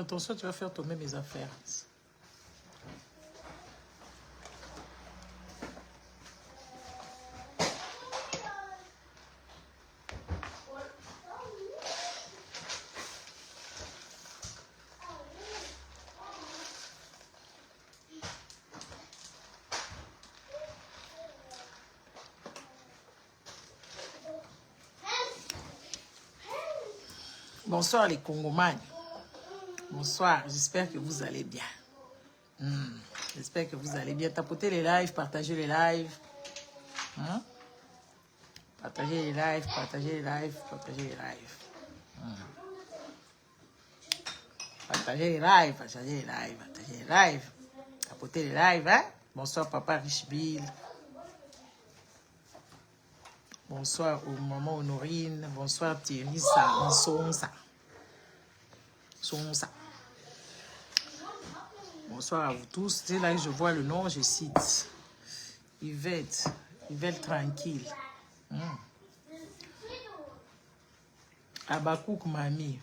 attention, tu vas faire tomber mes affaires. Bonsoir les Congomans. Bonsoir, j'espère que vous allez bien. J'espère que vous allez bien. Tapotez les lives, partagez les lives. Partagez les lives, partagez les lives, partagez les lives. Partagez les lives, partagez les lives, partagez les lives. Tapotez les lives, hein? Bonsoir Papa Richbill. Bonsoir aux mamans Honorine. Bonsoir Thierry Sonsa. Bonsoir à vous tous. C'est là que je vois le nom, je cite. Yvette tranquille. Abakouk Mami.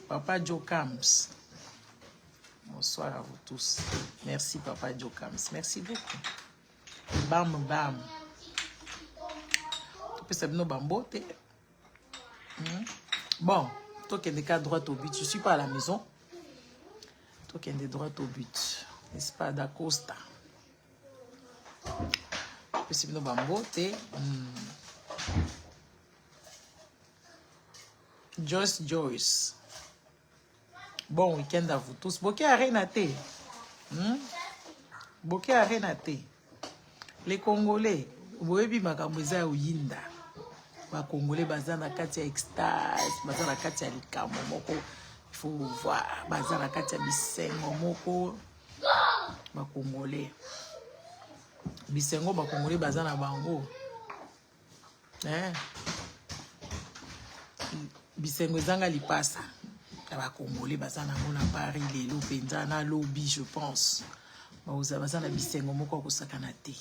Papa Joe Camps. Bonsoir à vous tous. Merci Papa Joe Camps. Merci beaucoup. Bam bam. Bon, toi qui es des cas droit au but, je ne suis pas à la maison. Toi qui es des droits au but, n'est-ce pas, d'Acosta. Joyce. Bon week-end à vous tous. Boké à Renaté. Boké à Renaté. Les Congolais, vous voyez bien ma Uyinda. Les Congolais baza na kati ya extase, baza na kati ya likambo moko. Il faut voir, baza na kati ya bisengo moko. Ba Congolais. Bisengo ba Congolais baza na bango. Bisengo zanga lipasa. Ba Congolais baza na mona Paris lelo penza na lobby je pense. Baza na bisengo moko ko sakana te.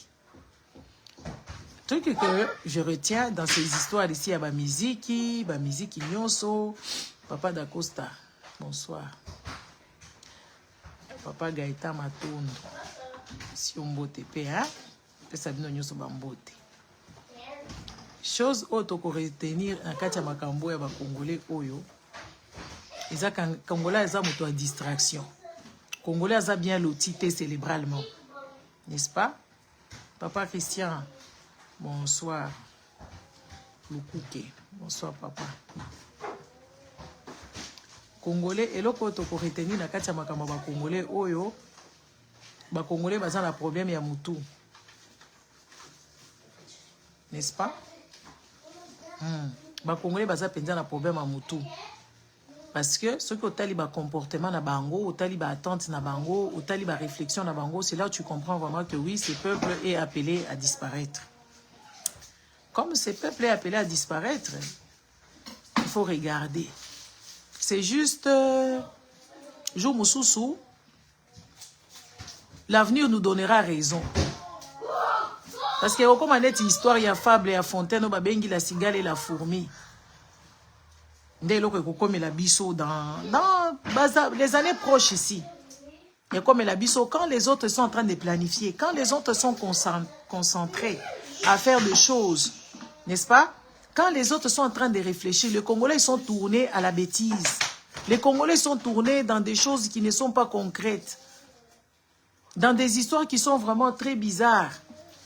Truc que je retiens dans ces histoires ici à ma musique Nyonso, Papa d'Acosta, bonsoir. Papa Gaëtan Matondo, si on bote pe, hein? Sabino Nyonso bambote. Chose autre qu'on retenir en katia makambo ya ba Congolais oyo. Isa Congolais za moto à distraction. Congolais za bien lotité cérébralement. N'est-ce pas? Papa Christian. Bonsoir, Lukouke. Bonsoir, papa. Congolais, et l'autre pour retenir la katia makama ba Congolais, oyo, ba Congolais baza na problème ya mutu. N'est-ce pas? Ba Congolais baza penza na problème ya mutu. Parce que ce que otali ba comportement na bango, otali ba attente na bango, otali ba réflexion na bango, c'est là où tu comprends vraiment que oui, ce peuple est appelé à disparaître. Comme ce peuple est appelé à disparaître, il faut regarder. C'est juste jour Moussoussou, l'avenir nous donnera raison. Parce que comme on est histoire, il y a fable, il y a fontaine, il y a la cigale et la fourmi. Dès lors que comme la bisso dans les années proches ici, et comme la bisso, quand les autres sont en train de planifier, quand les autres sont concentrés à faire des choses, n'est-ce pas? Quand les autres sont en train de réfléchir, les Congolais sont tournés à la bêtise. Les Congolais sont tournés dans des choses qui ne sont pas concrètes. Dans des histoires qui sont vraiment très bizarres.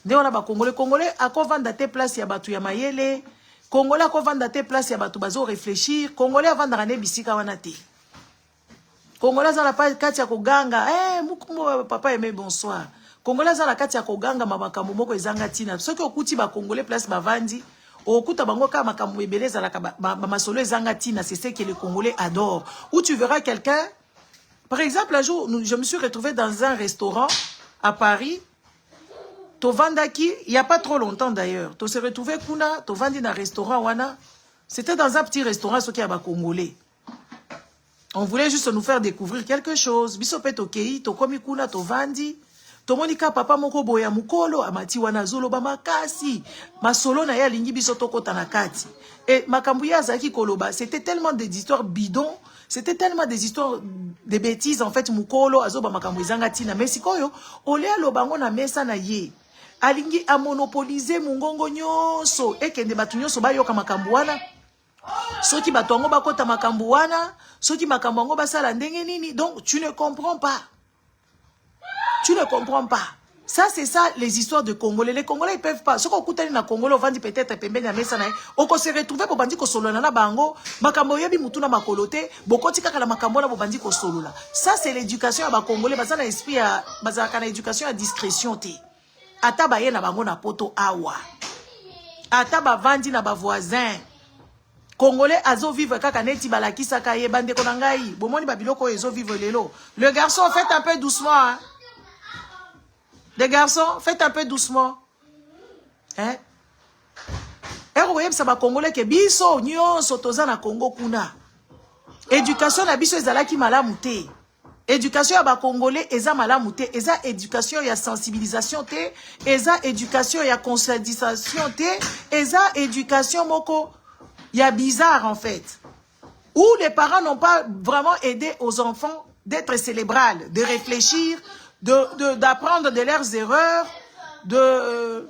Congolais, à quoi vendre tes places, ya batu ya mayele. Congolais, à quoi vendre tes places, ya batu bazo réfléchir. Congolais, à vendre ane bisika wanate. Congolais, à la katia koganga. Papa aimé, bonsoir. Congolais za la kati ya koganga mabakambo moko ezanga tina. Soki okuti ba Congolais place bavandi, okuta bango ka makambo ebeleza la masolo ezanga tina, c'est ce que les Congolais adorent. Où tu verras quelqu'un, par exemple, un jour, je me suis retrouvé dans un restaurant à Paris. Tovandaki, il n'y a pas trop longtemps d'ailleurs. To se retrouvé kuna, tovandi na restaurant wana. C'était dans un petit restaurant ce qui a ba Congolais. On voulait juste nous faire découvrir quelque chose. Bisopet okei, to komi kuna, tovandi. Tomonika papa moko boya mukolo amati wana zolo ba makasi masolo na ya lingi biso toko tanakati et makambu ya zaki koloba c'était tellement des histoires bidons C'était tellement des histoires de bêtises, en fait, mukolo, azoba makambo izanga tina. Mais sikoyo, olea lobango na mesa na ye. Alingi a monopoliser mungongo nyonso. Ekende batu nyonso ba yoka makambo wana. Soki batu ango bakota makambo wana. Soki makambo ango basala ndenge nini. Donc, tu ne comprends pas. Tu ne comprends pas. Ça, c'est ça, les histoires de Congolais. Les Congolais, ils peuvent pas. Ce qu'on écoute dans Congolais, on va dire peut-être, on peut se retrouver pour bandi ko solo na bango, makambo yebi mutuna makolote, bokoti kaka la makambo na bandi ko solo là. Ça, c'est l'éducation à ba Congolais, basa na esprit à, basa na éducation à discrétion te. Ata ba ye na bango na poto awa. Ata ba vandi na ba voisin. Congolais azo vivre kaka neti balaki saka ye bande konangai. Bomoni ba biloko ezo vivre lelo. Le garçon, faites un peu doucement, hein. Les garçons, faites un peu doucement. Hein? Et vous voyez, ça va Congolais que biso, nyon, sotoza na Congo kuna. Éducation na biso ezalaki malamu te. Éducation ya ba Congolais eza malamu te. Eza éducation ya sensibilisation te. Eza éducation ya conscientisation te. Eza éducation moko ya bizarre en fait. Où les parents n'ont pas vraiment aidé aux enfants d'être cérébrales, de réfléchir, d'apprendre de leurs erreurs, de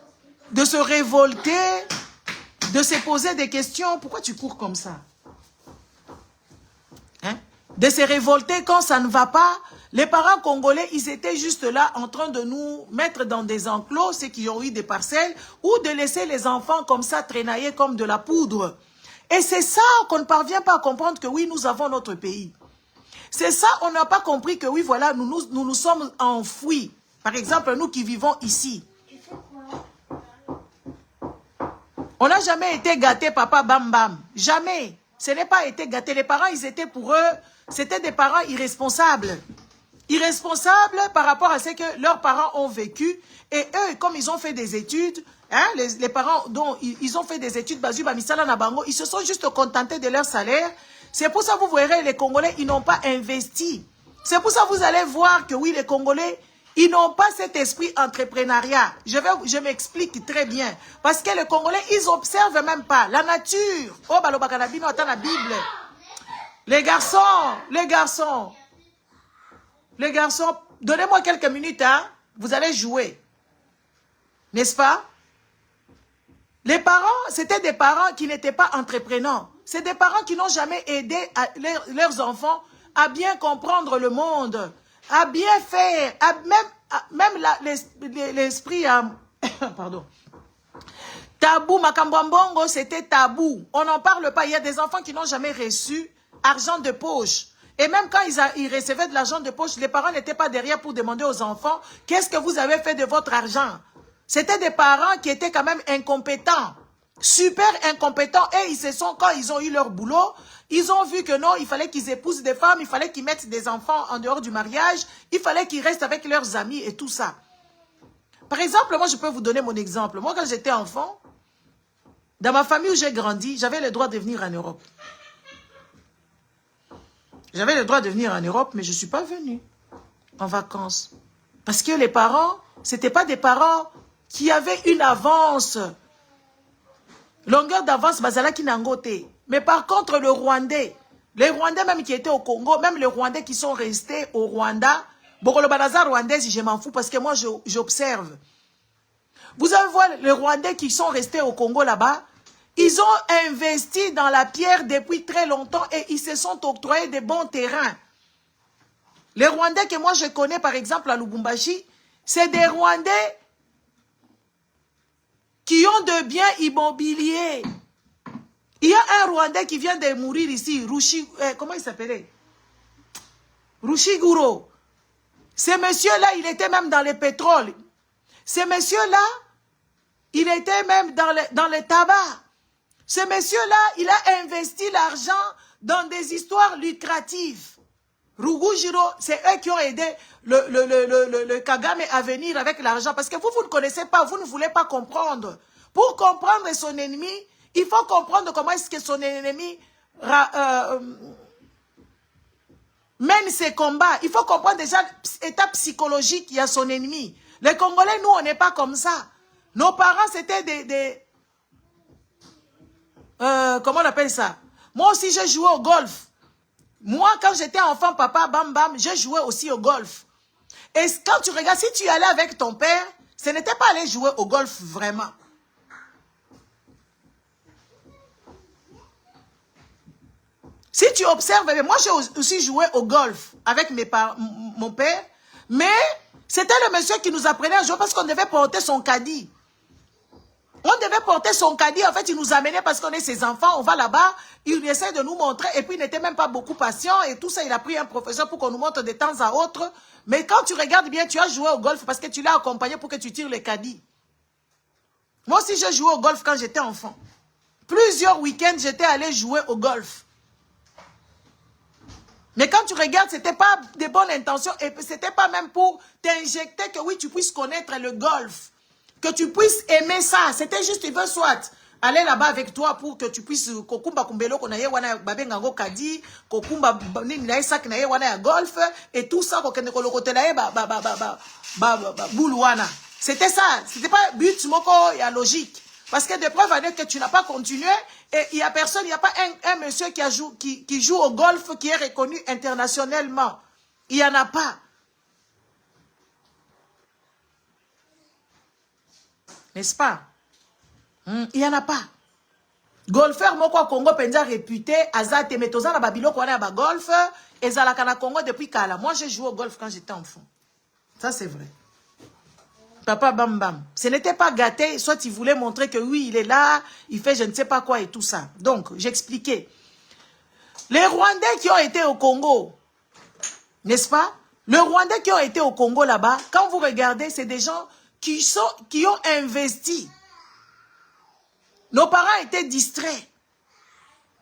se révolter, de se poser des questions. Pourquoi tu cours comme ça? Hein? De se révolter quand ça ne va pas. Les parents congolais, ils étaient juste là en train de nous mettre dans des enclos, ceux qui ont eu des parcelles, ou de laisser les enfants comme ça traînailler comme de la poudre. Et c'est ça qu'on ne parvient pas à comprendre que oui, nous avons notre pays. C'est ça, on n'a pas compris que oui, voilà, nous sommes enfouis. Par exemple, nous qui vivons ici. On n'a jamais été gâtés, papa, bam, bam. Jamais. Ce n'est pas été gâtés. Les parents, ils étaient pour eux, c'était des parents irresponsables. Irresponsables par rapport à ce que leurs parents ont vécu. Et eux, comme ils ont fait des études, hein, les parents dont ils ont fait des études, Bazu, Bamisala, Nabango, ils se sont juste contentés de leur salaire. C'est pour ça que vous verrez, les Congolais, ils n'ont pas investi. C'est pour ça que vous allez voir que oui, les Congolais, ils n'ont pas cet esprit entrepreneuriat. Je m'explique très bien. Parce que les Congolais, ils n'observent même pas la nature. Oh, balobakanabino, attends la Bible. Les garçons, donnez-moi quelques minutes, hein. Vous allez jouer. N'est-ce pas? Les parents, c'était des parents qui n'étaient pas entrepreneurs. C'est des parents qui n'ont jamais aidé leurs enfants à bien comprendre le monde, à bien faire, même l'esprit, pardon. Tabou, Makambambongo, c'était tabou. On n'en parle pas. Il y a des enfants qui n'ont jamais reçu argent de poche. Et même quand ils recevaient de l'argent de poche, les parents n'étaient pas derrière pour demander aux enfants, qu'est-ce que vous avez fait de votre argent? C'était des parents qui étaient quand même incompétents. Super incompétents, et ils se sont, quand ils ont eu leur boulot, ils ont vu que non, il fallait qu'ils épousent des femmes, il fallait qu'ils mettent des enfants en dehors du mariage, il fallait qu'ils restent avec leurs amis et tout ça. Par exemple, moi je peux vous donner mon exemple. Moi quand j'étais enfant, dans ma famille où j'ai grandi, j'avais le droit de venir en Europe. J'avais le droit de venir en Europe, mais je ne suis pas venue en vacances. Parce que les parents, ce n'étaient pas des parents qui avaient une avance. Longueur d'avance, Bazalaki Nangote. Mais par contre, le Rwandais, les Rwandais même qui étaient au Congo, même les Rwandais qui sont restés au Rwanda, Bokolo Banaza rwandaise, je m'en fous parce que moi, j'observe. Vous allez voir les Rwandais qui sont restés au Congo là-bas, ils ont investi dans la pierre depuis très longtemps et ils se sont octroyés des bons terrains. Les Rwandais que moi je connais, par exemple, à Lubumbashi, c'est des Rwandais qui ont de biens immobiliers. Il y a un Rwandais qui vient de mourir ici, comment il s'appelait? Rushiguro. Ce monsieur-là, il était même dans le pétrole. Ce monsieur-là, il était même dans le tabac. Ce monsieur-là, il a investi l'argent dans des histoires lucratives. Rugujiro, c'est eux qui ont aidé le Kagame à venir avec l'argent. Parce que vous ne connaissez pas, vous ne voulez pas comprendre. Pour comprendre son ennemi, il faut comprendre comment est-ce que son ennemi mène ses combats. Il faut comprendre déjà l'état psychologique qu'il y a son ennemi. Les Congolais, nous, on n'est pas comme ça. Nos parents, c'était comment on appelle ça? Moi aussi, j'ai joué au golf. Moi, quand j'étais enfant, papa, bam bam, j'ai joué aussi au golf. Et quand tu regardes, si tu allais avec ton père, ce n'était pas aller jouer au golf vraiment. Si tu observes, moi j'ai aussi joué au golf avec mon père, mais c'était le monsieur qui nous apprenait à jouer parce qu'on devait porter son caddie. On devait porter son caddie, en fait, il nous amenait parce qu'on est ses enfants, on va là-bas, il essaie de nous montrer, et puis il n'était même pas beaucoup patient, et tout ça, il a pris un professeur pour qu'on nous montre de temps à autre. Mais quand tu regardes bien, tu as joué au golf parce que tu l'as accompagné pour que tu tires le caddie. Moi aussi, j'ai joué au golf quand j'étais enfant. Plusieurs week-ends, j'étais allé jouer au golf. Mais quand tu regardes, ce n'était pas de bonnes intentions, et ce n'était pas même pour t'injecter que oui, tu puisses connaître le golf. Que tu puisses aimer ça. C'était juste, il veut soit aller là-bas avec toi pour que tu puisses kokumba kumbelo konaye wana babengango kadi, kokumba nini na sak na ye wana ya golf et tout ça kokende kolokote na ye boulwana. C'était ça. C'était pas but moko ya logique. Parce que de preuve à dire que tu n'as pas continué et il y a personne, il n'y a pas un monsieur qui joue au golf qui est reconnu internationalement. Il n'y en a pas. N'est-ce pas? Il n'y en a pas. Golfeur, moi, Congo, penza réputé, Azate, Metoza, na Babilo, qu'on a golf, et Zalakana Congo depuis Kala. Moi, j'ai joué au golf quand j'étais enfant. Ça, c'est vrai. Papa Bam Bam. Ce n'était pas gâté, soit il voulait montrer que oui, il est là, il fait je ne sais pas quoi et tout ça. Donc, j'expliquais. Les Rwandais qui ont été au Congo, n'est-ce pas? Les Rwandais qui ont été au Congo là-bas, quand vous regardez, c'est des gens qui ont investi. Nos parents étaient distraits.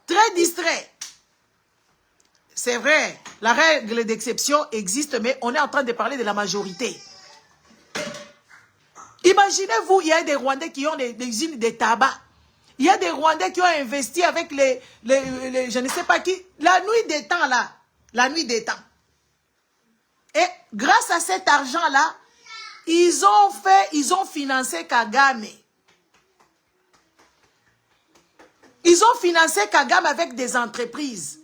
Très distraits. C'est vrai, la règle d'exception existe, mais on est en train de parler de la majorité. Imaginez-vous, il y a des Rwandais qui ont des usines de tabac. Il y a des Rwandais qui ont investi avec les je ne sais pas qui, la nuit des temps là. La nuit des temps. Et grâce à cet argent-là, ils ont financé Kagame. Ils ont financé Kagame avec des entreprises.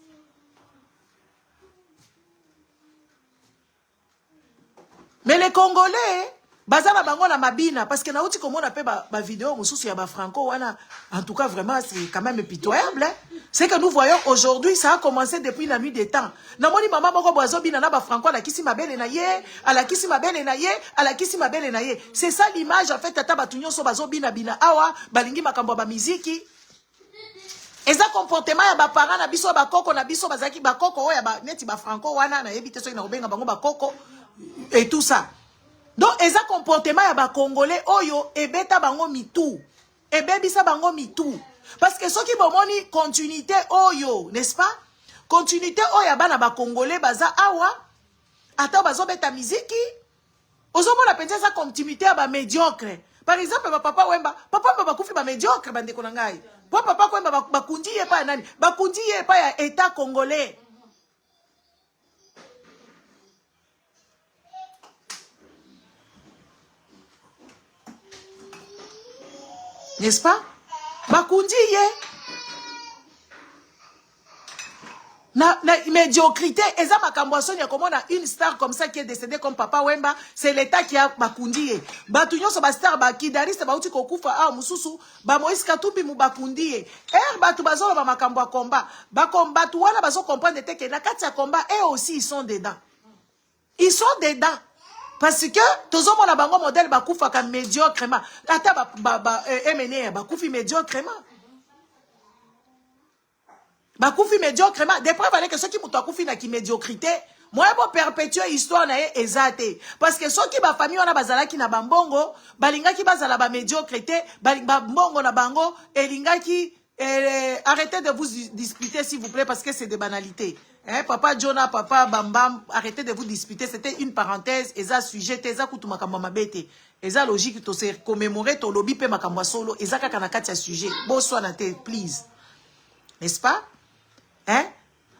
Mais les Congolais, bazana bango na mabina, parce que naouti comme on appelle ma vidéo, mususu ya ba franco, en tout cas vraiment c'est quand même pitoyable. C'est que nous voyons aujourd'hui, ça a commencé depuis la nuit des temps. Namoni maman moko boazo bina na ba franco, ala kisi mabele na ye, ala kisi mabele na ye, ala kisi mabele na ye. C'est ça l'image en fait tata batunyo so bazo bina awa, balingi makambo ba miziki. Eza comportement ya ba parents na biso ba koko na biso bazaki ba koko oya ba neti ba franco wana na yebite so ina obenga bango ba koko et tout ça. Donc eza comportement ya ba congolais oyo ebeta bango mitou. Ebebisa bango mitou. Parce que ceux qui bomoni continuité oyo, n'est-ce pas? Continuité oyo bana ba congolais baza awa ata bazo beta miziki. Ozomona penza sa continuité ya ba médiocre. Par exemple, papa Wemba bakufi ba médiocre bande ko ngai. Papa Wemba bakundi ye pa nani? Bakundi ye pa ya état congolais. N'est-ce pas? Bakundi ye. Na médiocrité, eza makamboason ya comme on a une star comme ça qui est décédée comme Papa Wemba, c'est l'État qui a bakundi ye. Batunyo so ba star ba kidariste ba uti kokufa mususu, ba Moïse Katumbi mu bakundi ye. Batu bazo ba makambo a combat. Ba combat wana bazo comprendre que na kati ya combat et aussi ils sont dedans. Ils sont dedans. Parce que tous hommes bango modèle bakufa ka médiocrement. Ata MNE bakufi médiocrement. Bakufi médiocrement. Des preuves avec ceux qui mouton kufi na ki médiocrité. Moi pour perpétuer histoire na ye ezate. Parce que ceux qui ba famille wana bazala ki na bambongo, balinga ki bazala ba médiocrité, balinga mbongo na bango, elinga ki arrêtez de vous disputer s'il vous plaît parce que c'est des banalités. Papa Jonah, papa Bambam, arrêtez de vous disputer. C'était une parenthèse. Eza sujet, eza kutu makambo mabete. Eza logique to se commémorer to lobby pe makambo solo. Eza kaka na kati ya sujet. Bonsoir na te, please. N'est-ce pas?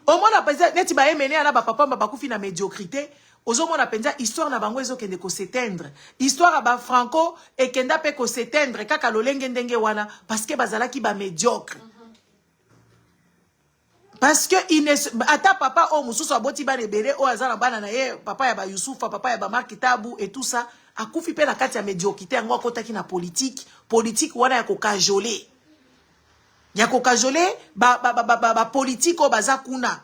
Au moins na penza neti ba emene na ba papa ba kufi na médiocrité. Ozo mona penza histoire na bango ezo kende ko s'éteindre. Histoire ba franco et kenda pe ko s'éteindre kaka lolenge ndenge wana parce que bazala ki ba médiocre. Parce que ata papa o mususu aboti ba rebele o azana bana na ye papa ya ba Youssoufa papa ya ba Mark Tabu et tout ça akufi pe na kati ya médiocrité yango akotaki na politique wana ya kokajole ba politique o baza kuna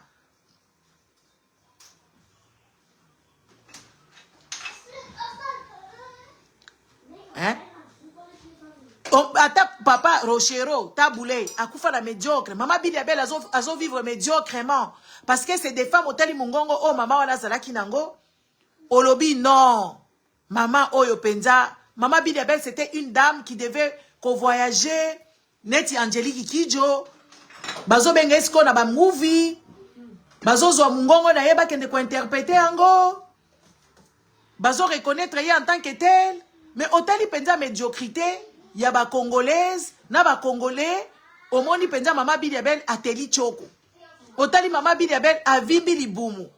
hein. Ata papa Rochero, Taboulé, akufa na médiocre. Maman Bidiabel azo vivre médiocrement. Parce que c'est des femmes otali mungongo, oh maman wana zalaki nango. Olobi non. Maman Oyo Penza. Maman Bidiabel c'était une dame qui devait voyager. Neti Angelique Kidjo. Bazo bengesko na ba movie. Bazo zo mungongo na yeba kende ko interpréter ango. Bazo reconnaître ye en tant que tel. Mais otali Penza médiocrité. Ya ba congolaise na ba congolais omoni penza mama Bidiabel ateli choko otali mama Bidiabel avimbi libumu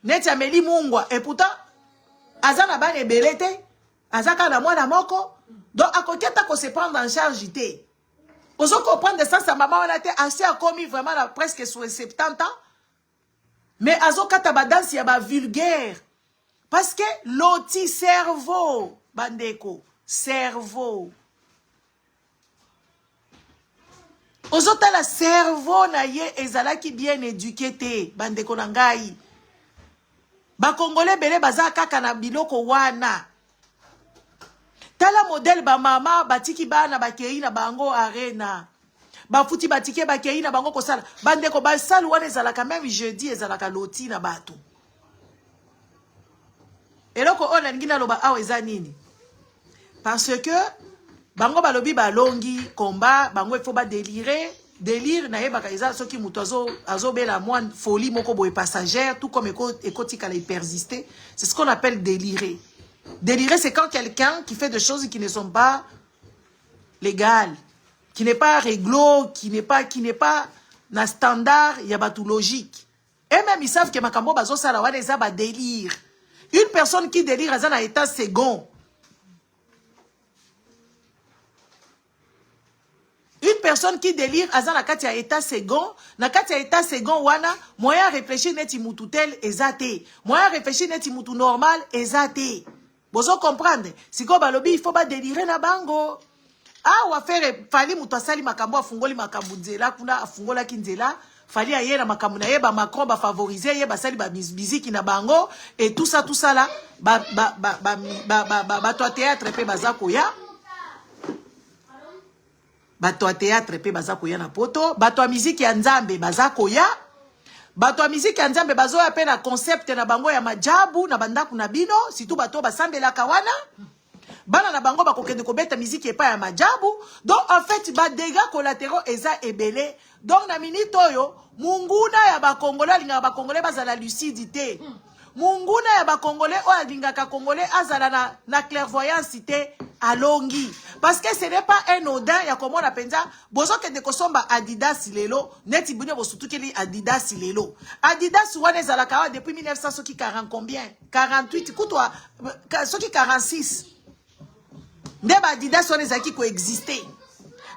neti ameli mungwa et pourtant azana ba rebelete azaka na mwana moko donc akoketa ko se prendre en charge té ozo comprendre ça sa maman wana té assez a commis vraiment là presque sur 70 ans mais azokata ba danse ya ba vulgaire parce que loti cerveau bandeko cerveau ozotala cerveau na ye ezalaki bien éduqué te bandeko na ngai ba congolais belé baza kaka na biloko wana tala modèle ba mama batiki bana bakei na bango arena ba futi batike bakei na bango kosala bandeko ba salle wana ezalaka même jeudi ezalaka loti na bato eloko ona ngina loba awa eza nini parce que bango balobi balongi combat bango il faut ba délirer délire na yeba kaisa soki muto azo bela moine folie moko boye passagère tout comme ekotika la persister c'est ce qu'on appelle délirer. Délirer c'est quand quelqu'un qui fait des choses qui ne sont pas légales, qui n'est pas réglo, qui n'est pas na standard ya batu logique. Et même ils savent que makambo bazo sala wana eza ba délire. Une personne qui délire aza na état second. Une personne qui délire aza na kati ya état second, na kati ya état second wana moyen réfléchir neti mutu tel ezate, moyen réfléchir neti mutu normal ezate. Bozo comprendre, siko balobi il faut ba délirer na bango. Ah wa faire fali mutu asali makambo afungoli makambo nzela kuna afungola kinzela, fali ayera makambo na ye ba Macron ba favoriser ye ba sali ba biziki na bango et tout ça là ba to théâtre pe bazako ya. Bato a théâtre pe baza koya na poto, bato a musique ya nzambe baza koya, bato a musique ya nzambe bazo ya pe na concept na bango ya majabu na bandaku na bino, surtout bato basambela kawana, bana na bango bakokende kobeta musique epa ya majabu, donc en fait ba dégâts collatéraux eza ebele, donc na minute oyo munguna ya ba congolais linga ba congolais bazala lucidité. Munguna ya ba congolais o alingaka congolais azala na clairvoyance te alongi parce que ce n'est pas un odin ya comme on appelle ça bozo ke de kosomba Adidas lelo neti bunye bosutukeli Adidas lelo Adidas wana ezala kawa depuis 1900 soki 40 combien 48 kutwa soki 46 nde ba Adidas wana ezaki ko exister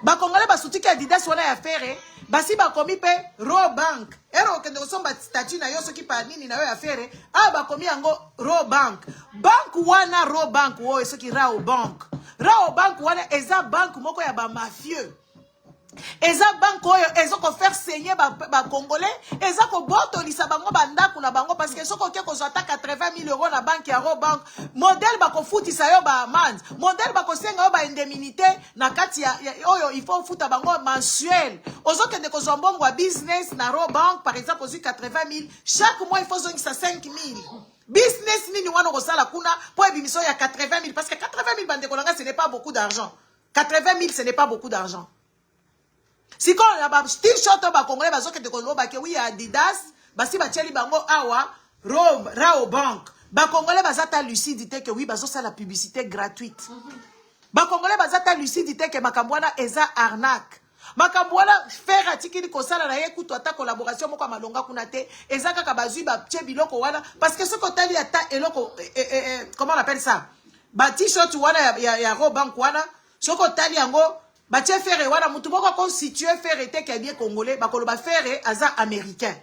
ba congolais basutuki Adidas wana ya faire basi bakomi pe Robank ero kende kosomba statut na yo soki pa nini na yo ya faire a bakomi yango Robank bank wana Robank wo soki Raobank wana eza bank moko ya ba mafieux eza bank oyo ezoko faire saigner ba congolais ezako botolisa bango bandaku na bango parce que soko ke kozwa ta 80 000 € na banque ya Robank modèle bako futisa yo ba amende modèle bako senga yo ba indemnité na kati ya oyo il faut futa bango mensuel ozoke de kozwa mbongo wa business na Robank par exemple ozi 80 000 chaque mois il faut zongisa 5 000 business nini wana kosala kuna po ebimission ya 80 000 parce que 80 000 bande kolanga ce n'est pas beaucoup d'argent 80 000 ce n'est pas beaucoup d'argent. Si quand on a style short ba congolais bazo kete koloba ke oui Adidas basi ba tieli bango awa Raobank ba congolais bazata lucidité que oui bazo ça la publicité gratuite ba congolais bazata lucidité que makambwana eza arnaque makambwana faire atikili kosala na ye kutu ata collaboration moko malonga kuna te eza kaka bazui ba tie biloko wana parce que ce que tali ata eloko comment on appelle ça ba t-shirt wana ya Raobank wana ce que tali yango batie faire wana mutu moko constituer faire te ke bien congolais bakoloba faire aza américain.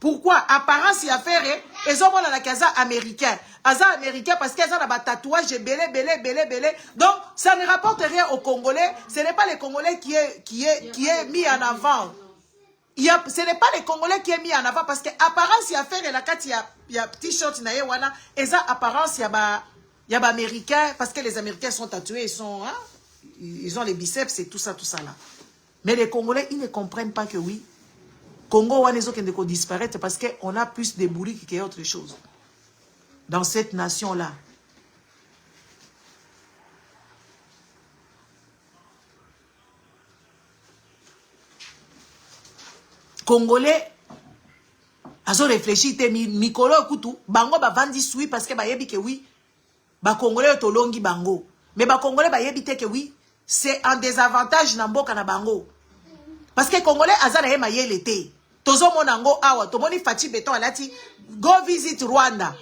Pourquoi apparence ya faire ezomona na kaza américain. Aza américain parce qu'aza na ba tatouage belé. Donc ça ne rapporte rien aux Congolais, ce n'est pas les Congolais qui est mis en avant. Ce n'est pas les Congolais qui est mis en avant parce que apparence ya faire la kati ya t-shirt na ye wana eza apparence ya ba américain parce que les Américains sont tatoués, ils ont les biceps et tout ça là. Mais les Congolais, ils ne comprennent pas que oui, Congo wana ezo kende ko disparaître parce que on a plus de bourriques que autre chose dans cette nation là. Congolais azo réfléchi te mikolo kutu bango ba vandi sui parce que ba yebi ke oui ba Congolais to longi bango mais ba Congolais ba yebi te ke oui c'est un désavantage na mboka na bango parce que Congolais azana ye mayele te tozo monango awa to moni Fachi Beton alati go visit Rwanda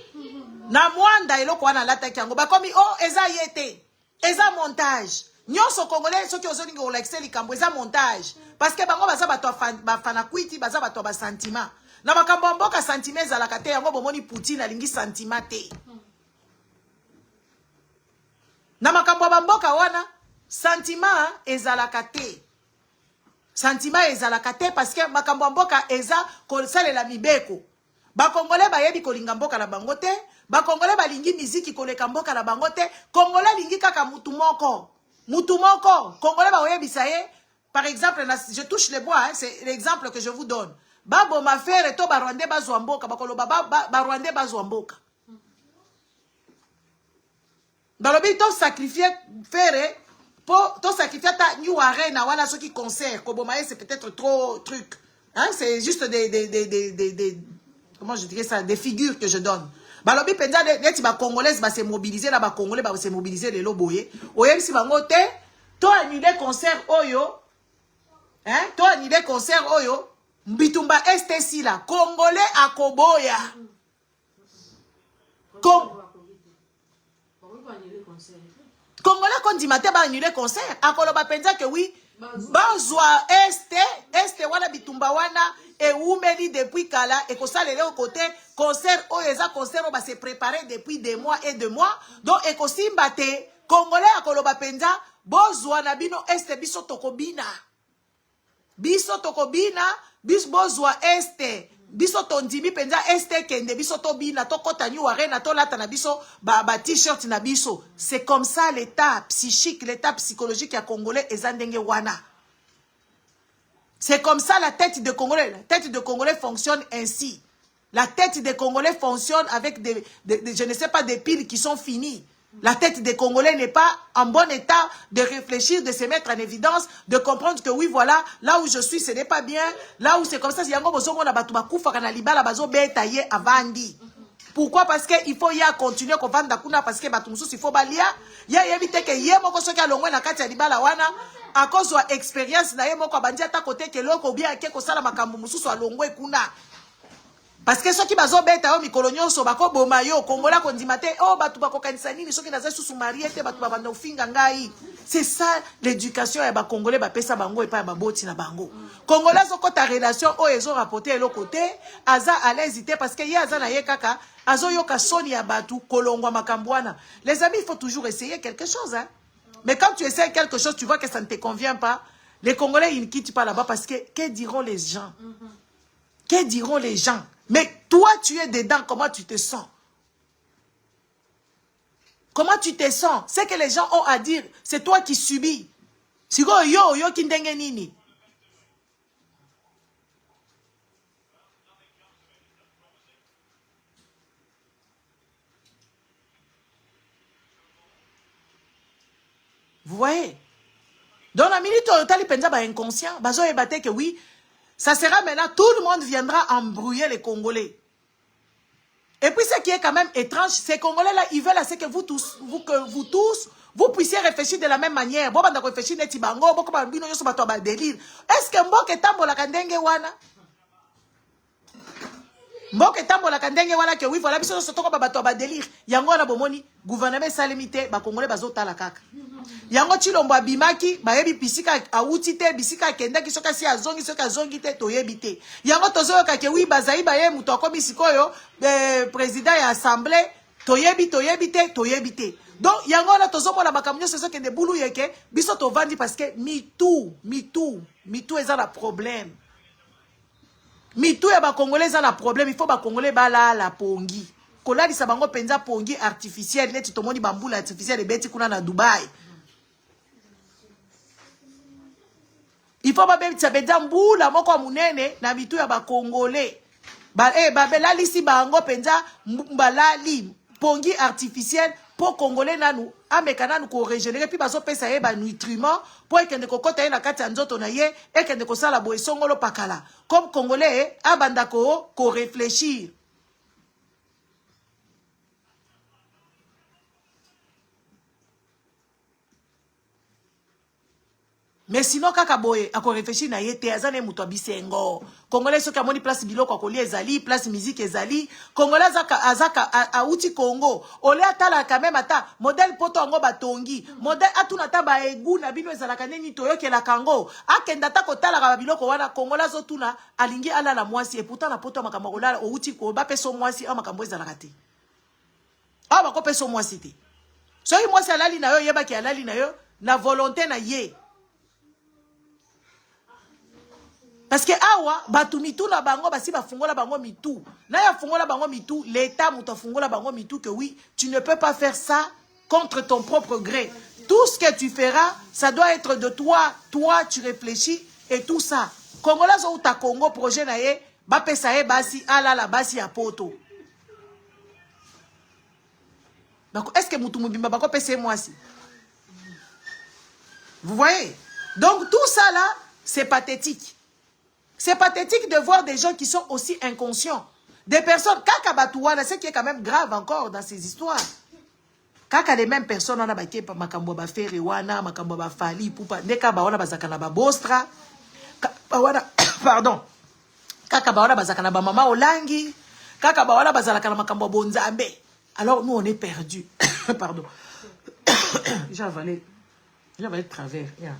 na Mwanda eloko wana lata kiango ba komi oh eza yete eza montage nyonso Congolais soki ozoninga olaxe likambo eza montage parce que bango baza bato bafana kwiti baza bato ba sentiment na makambo mboka sentiment ezalaka te yango bomoni Poutine alingi sentiment te na makambo mboka wana sentiment ezalaka te sentiment ezalaka te parce que makambo mboka eza kosalela mibeko ba Congolais bayebi kolinga mboka na bango te ba Congolais balingi miziki koleka mboka na bango te Congolais lingi kaka mutu moko Congolais baoyebisa ye par exemple je touche les bois c'est l'exemple que je vous donne babo ma faire to ba Rwandais bazwa mboka bakoloba ba Rwandais bazwa mboka balobi to sacrifier faire pour to sacrifier ta new arena wala ceux qui concert kobomaye c'est peut-être trop truc hein c'est juste des comment je dirais ça des figures que je donne balobi penza neti ba congolaise ba se mobiliser na ba congolais ba se mobiliser les loboye oyebisi bango te to annuler concert oyo hein to annuler concert oyo mbitumba STC là congolais akoboya Congolais qu'on dit matin ba annuler concert akoloba penza que oui bazwa este wana bitumba wana et oumeli depuis kala et ko salele au côté concert o eza concert ba se préparer depuis des mois et des mois donc et ko simbate Congolais akoloba penza bozwa na bino este biso tokobina bis bozwa este biso tondimi penza este kende biso to bina to kota nyu arena to lata na biso ba t-shirt na biso. C'est comme ça l'état psychique, l'état psychologique ya Congolais ezandenge wana. C'est comme ça la tête de Congolais. La tête de Congolais fonctionne ainsi. La tête des Congolais fonctionne avec je ne sais pas, des piles qui sont finies. La tête des Congolais n'est pas en bon état de réfléchir, de se mettre en évidence, de comprendre que oui, voilà, là où je suis, ce n'est pas bien. Là où c'est comme ça, pourquoi? Parce qu'il faut y continuer à vendre parce que il faut balia. Il y a évité que y ait mon qui a l'ongoué na katia libala wana à cause de l'expérience na yé mon kabandi à ta côté que l'on bien que ça la makambu musu soit l'ongoué kuna. Parce que ceux qui bazo beta o mikolonyo so bako bomayo kongola kondimate oh batu bako kanisa nini ceux qui naza sous marié te batu baba nofinga ngai. C'est ça l'éducation ya ba congolais ba pesa bango et pas ba boti na bango. Congolais zo kota relation o ezo rapporter l'autre côté aza à l'hésiter parce que y aza na ye kaka azo yoka soni ya batu kolongwa makambwana. Les amis, il faut toujours essayer quelque chose hein. Mais quand tu essaies quelque chose, tu vois que ça ne te convient pas. Les Congolais ils ne quittent pas là-bas parce que diront les gens? Que diront les gens? Mais toi, tu es dedans, comment tu te sens? Comment tu te sens? C'est que les gens ont à dire, c'est toi qui subis. Sigo yo kindenge nini. Vous voyez? Dans la minute où tu penza ba inconscient, bazo ebate que oui, ça sera maintenant, tout le monde viendra embrouiller les Congolais. Et puis ce qui est quand même étrange, ces Congolais-là, ils veulent assez que vous tous, vous puissiez réfléchir de la même manière. Bon, on réfléchir neti bango, bon, comme bino yo so bato ba délire. Est-ce que mboke tambola kandenge wana? Mboke tambola kandenge wana que oui, voilà biso so toko ba bato ba délire. Yango na bomoni, gouvernement salimité, ba Congolais bazo tala kaka. Yango Chilombo abimaki, bayebi bisika awuti te, bisika kendaki soka si azongi te toyebi te. Yango tozo kake wi bazai baye muto akomi sikoyo président ya assemblée toyebi te. Donc yango na tozo mona makamnyo seso kende bulu yeke biso to vandi parce que mitou eza na problème. Mitou ya ba congolais eza na problème, il faut ba congolais bala la pongi. Kolali sa bango penza pongi artificiel neti tomoni bambula artificiel ebeti kuna na Dubai. Il faut ba bebisa benza mbula moko munene na mitou ya ba congolais. Babelali si bango penza mbalali pongi artificiel pour congolais nanu ameka nanu ko régénérer puis bazo pesa ye ba nutriments pour ekende kokota ye na kati ya nzoto na ye ekende ko sala boye songolo pakala comme congolais abanda ko réfléchir. Mais sinon kaka boye ako réfléchir na yete azane muto abisengo congolais soki amoni place biloko akoli ezali place musique ezali congolais azaka auti Congo ole atala quand même ata modèle poto ango batongi modèle atuna ta ba egu na bino ezalaka nini toyokela kango akenda ta kotala ka biloko wana congolais zotuna alingi ala la mwasi et pourtant na poto makambo kolala outi ko ba peso mwasi a makambo ezalaka te ba ko peso mwasi te soki mwasi alali na yo yeba ki alali na yo na volonté na ye. Parce que awa batu mitou na bango basi ba fungola bango mitou. Na ya fungola bango mitou, l'état muta fungola bango mitou que oui, tu ne peux pas faire ça contre ton propre gré. Tout ce que tu feras, ça doit être de toi. Toi, tu réfléchis et tout ça. Congolais ou ta Congo projet na ye, ba pesa ye basi ala la basi ya poto. Donc est-ce que mutu mubimba bako pesa moi si? Vous voyez? Donc tout ça là, c'est pathétique. C'est pathétique de voir des gens qui sont aussi inconscients. Des personnes, kaka batouana, ce qui est quand même grave encore dans ces histoires. Kaka les mêmes personnes, on a baké pa makambo ba fere wana, makambo ba fali, poupa, neka ba wana bazakana ba bostra, pardon. Kaka ba wana bazakana ba mama olangi, kaka ba wana bazalakana makambo bonzambe. Alors nous on est perdus. Pardon. J'ai avalé de travers. Yeah.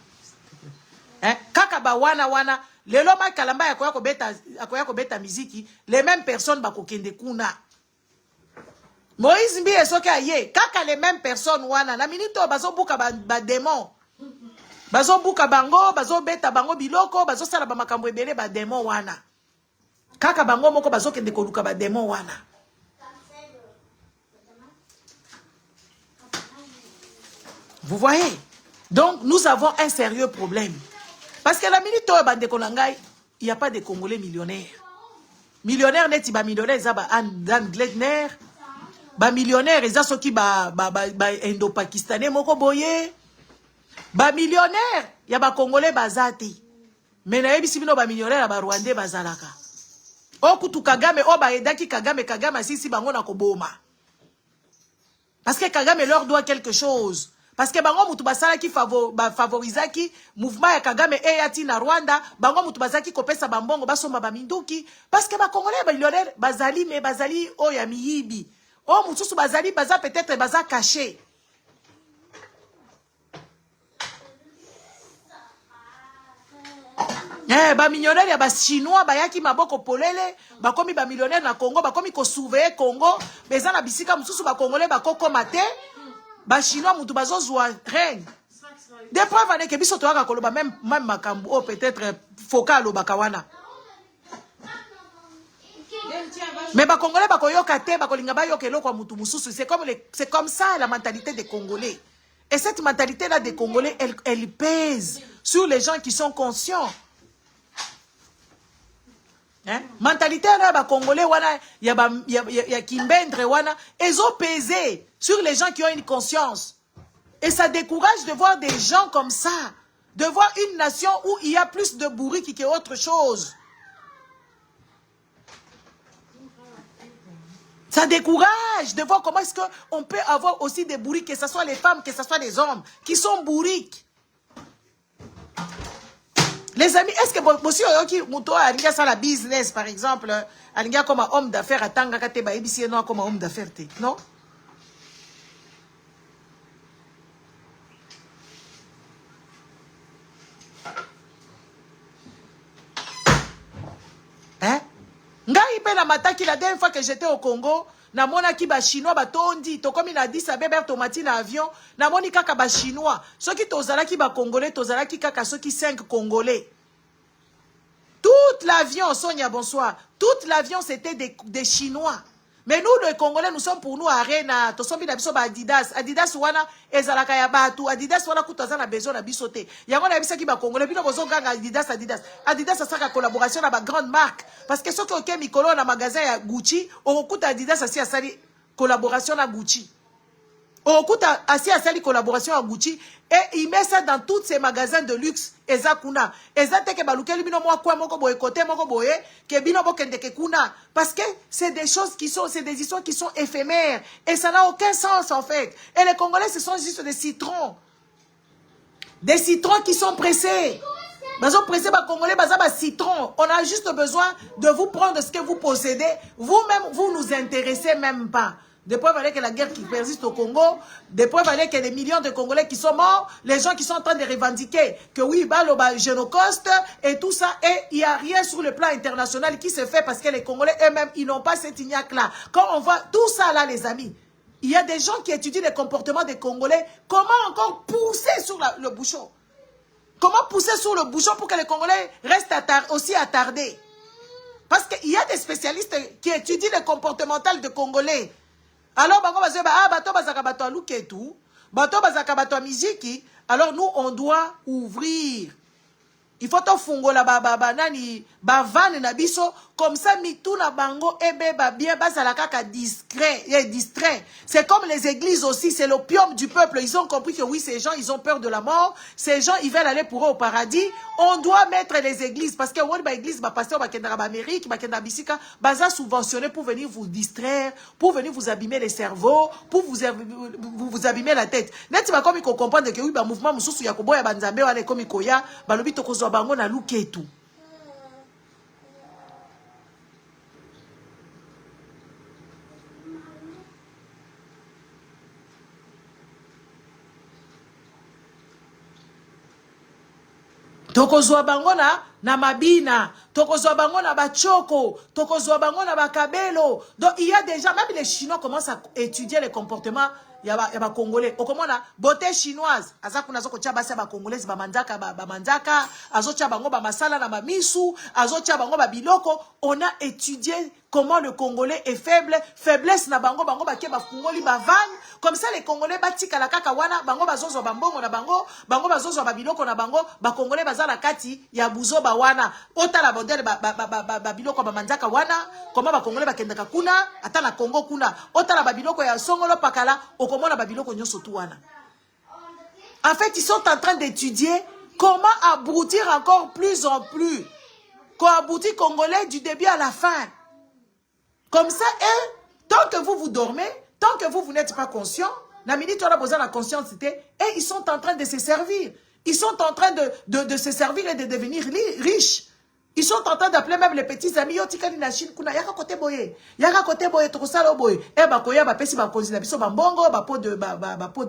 Hein? Kaka ba wana. Lelo ma kalamba ya koya kobeta miziki, les mêmes personnes bakokende kuna. Moïse Mbi esoke aye, kaka les mêmes personnes wana, na minito bazo buka ba démon. Bazo buka bango, bazo beta bango biloko, bazo sala ba makambo ebele ba démon wana. Kaka bango moko bazo kende koluka ba démon wana. Vous voyez? Donc nous avons un sérieux problème. Parce que la minute où il n'y a pas de Congolais millionnaires. Millionnaires net ba millionnaires za ba Angleterre, ba millionnaires za soki ba indo-pakistanais moko boye. Ba millionnaires ya ba Congolais bazati. Mais na yebi sibino ba millionnaires ba Rwandais bazalaka. O kutu Kagame o ba edaki Kagame sisi bango na koboma. Parce que Kagame leur doit quelque chose. Parce que bango mutu basala ki favorisaki mouvement ya Kagame eyati na Rwanda, bango mutu bazaki kopesa bambongo basomba baminduki parce que ba Congolais ba millionnaire bazali mais bazali o ya miyibi. O mutusu bazali baza peut-être baza caché. Ba millionnaire ya ba chinois bayaki maboko polele, bakomi ba millionnaire na Congo, bakomi ko surveiller Congo, beza na bisika mutusu ba Congolais bakoko mate. Ba chinois mutu bazozwa règne. Des preuves ane ke biso toaka koloba même makambu o peut-être focal bakawana. Mais ba Congolais bakoyoka te bakolinga ba yoka eloko mutu mususu, c'est comme ça la mentalité des Congolais. Et cette mentalité là des Congolais elle pèse sur les gens qui sont conscients. Hein? Mentalité na ba Congolais wana ya kimbendre wana ezo peser sur les gens qui ont une conscience. Et ça décourage de voir des gens comme ça, de voir une nation où il y a plus de bourriques qu'autre chose. Ça décourage de voir comment est-ce qu'on peut avoir aussi des bourriques, que ce soit les femmes, que ce soit les hommes, qui sont bourriques. Les amis, est-ce que monsieur Oyoki Muto Alinga ça la business par exemple, Alinga comme un homme d'affaires à Tanga Kateba Ebisi non comme un homme d'affaires non? na mataki la dernière fois que j'étais au Congo, na mona ki ba chinois ba tondi, to komi na 10 Abeba tomati na avion, na moni kaka ba chinois. Soki tozala ki ba congolais, tozala ki kaka soki 5 congolais. Toute l'avion, Sonia, bonsoir. Toute l'avion, c'était des Chinois. Mais nous, les Congolais, nous sommes pour nous Arena. Nous sommes Adidas. Adidas, wana, ezalaka ya batu. Adidas, wana, kutaza na besoin na bisote. Yango na bisa ki ba Congolais. Bino bozo ganga Adidas, Adidas. Adidas, ça sera collaboration na ba grande marque. Parce que ceux qui ont mikolo na magasin ya Gucci, on kuta Adidas, asi asali collaboration na Gucci. On coûte assez à cette collaboration à Gucci et il met ça dans tous ces magasins de luxe. Eza kuna. Eza teke baluke libino mwa kwa moko boye kote moko boye ke bino bokende ke kuna. Parce que c'est des choses qui sont, c'est des histoires qui sont éphémères et ça n'a aucun sens en fait. Et les Congolais ce sont juste des citrons. Des citrons qui sont pressés. Bazo pressé ba Congolais baza ba citron. On a juste besoin de vous prendre ce que vous possédez. Vous-même vous nous intéressez même pas. Des preuves avec la guerre qui persiste au Congo, des preuves avec les millions de Congolais qui sont morts, les gens qui sont en train de revendiquer que oui, le génocide et tout ça, et il n'y a rien sur le plan international qui se fait parce que les Congolais eux-mêmes, ils n'ont pas cette ignaque-là. Quand on voit tout ça là, les amis, il y a des gens qui étudient les comportements des Congolais, comment encore pousser sur le bouchon? Comment pousser sur le bouchon pour que les Congolais restent aussi attardés? Parce qu'il y a des spécialistes qui étudient le comportemental des Congolais. Alors, alors nous, on doit ouvrir. Il faut tout fungola van na biso comme ça mitou na bango ebe ba bien la kaka distrait. C'est comme les églises aussi, c'est l'opium du peuple. Ils ont compris que oui, ces gens, ils ont peur de la mort. Ces gens, ils veulent aller pour eux au paradis. On doit mettre les églises parce que on ba église ba pasteur ba kenda ba Amérique, ba kenda bisika, baza subventionné pour venir vous distraire, pour venir vous abîmer les cerveaux, pour vous abîmer la tête. Net ba comme qu'on comprendre que oui ba mouvement mususu ya koboya banzambe wale comme koya, ba lobi tokozwa bango na luketu. Tokozwa bango na mabina, tokozwa bango na bachoko, tokozwa bango na bakabelo. Donc il y a déjà, même les Chinois commencent à étudier les comportements yaba Congolais. O comment la beauté chinoise, azakuna zoko tia basa ba Congolais ba manzaka ba manzaka, azotia bango ba masala na mamisu, azotia bango ba biloko. On a étudié comment le Congolais est faible, faiblesse na bango ba ke ba Congoli ba van. Comme ça les Congolais batika la kaka wana bango bazozo ba mbongo na bango bazozo ba biloko na bango ba Congolais bazala kati ya buzo ba wana. Ota la modèle ba biloko ba manzaka wana, comment ba Congolais ba kendaka kuna, ata na Congo kuna. Ota la ba biloko ya songolo pakala, comment la babiloko nyoso tuwana. En fait, ils sont en train d'étudier comment abrutir encore plus en plus. Comment abrutir Congolais du début à la fin. Comme ça, tant que vous dormez, tant que vous n'êtes pas conscient, la minute on a besoin de la conscience, et ils sont en train de se servir. Ils sont en train de se servir et de devenir riches. Ils sont en train d'appeler même les petits amis. Yo tikali na Chine kuna yaka kote boye. Yaka kote boye tokosala boye. Ba koya ba pesi ba konzina biso ba mbongo, ba pot de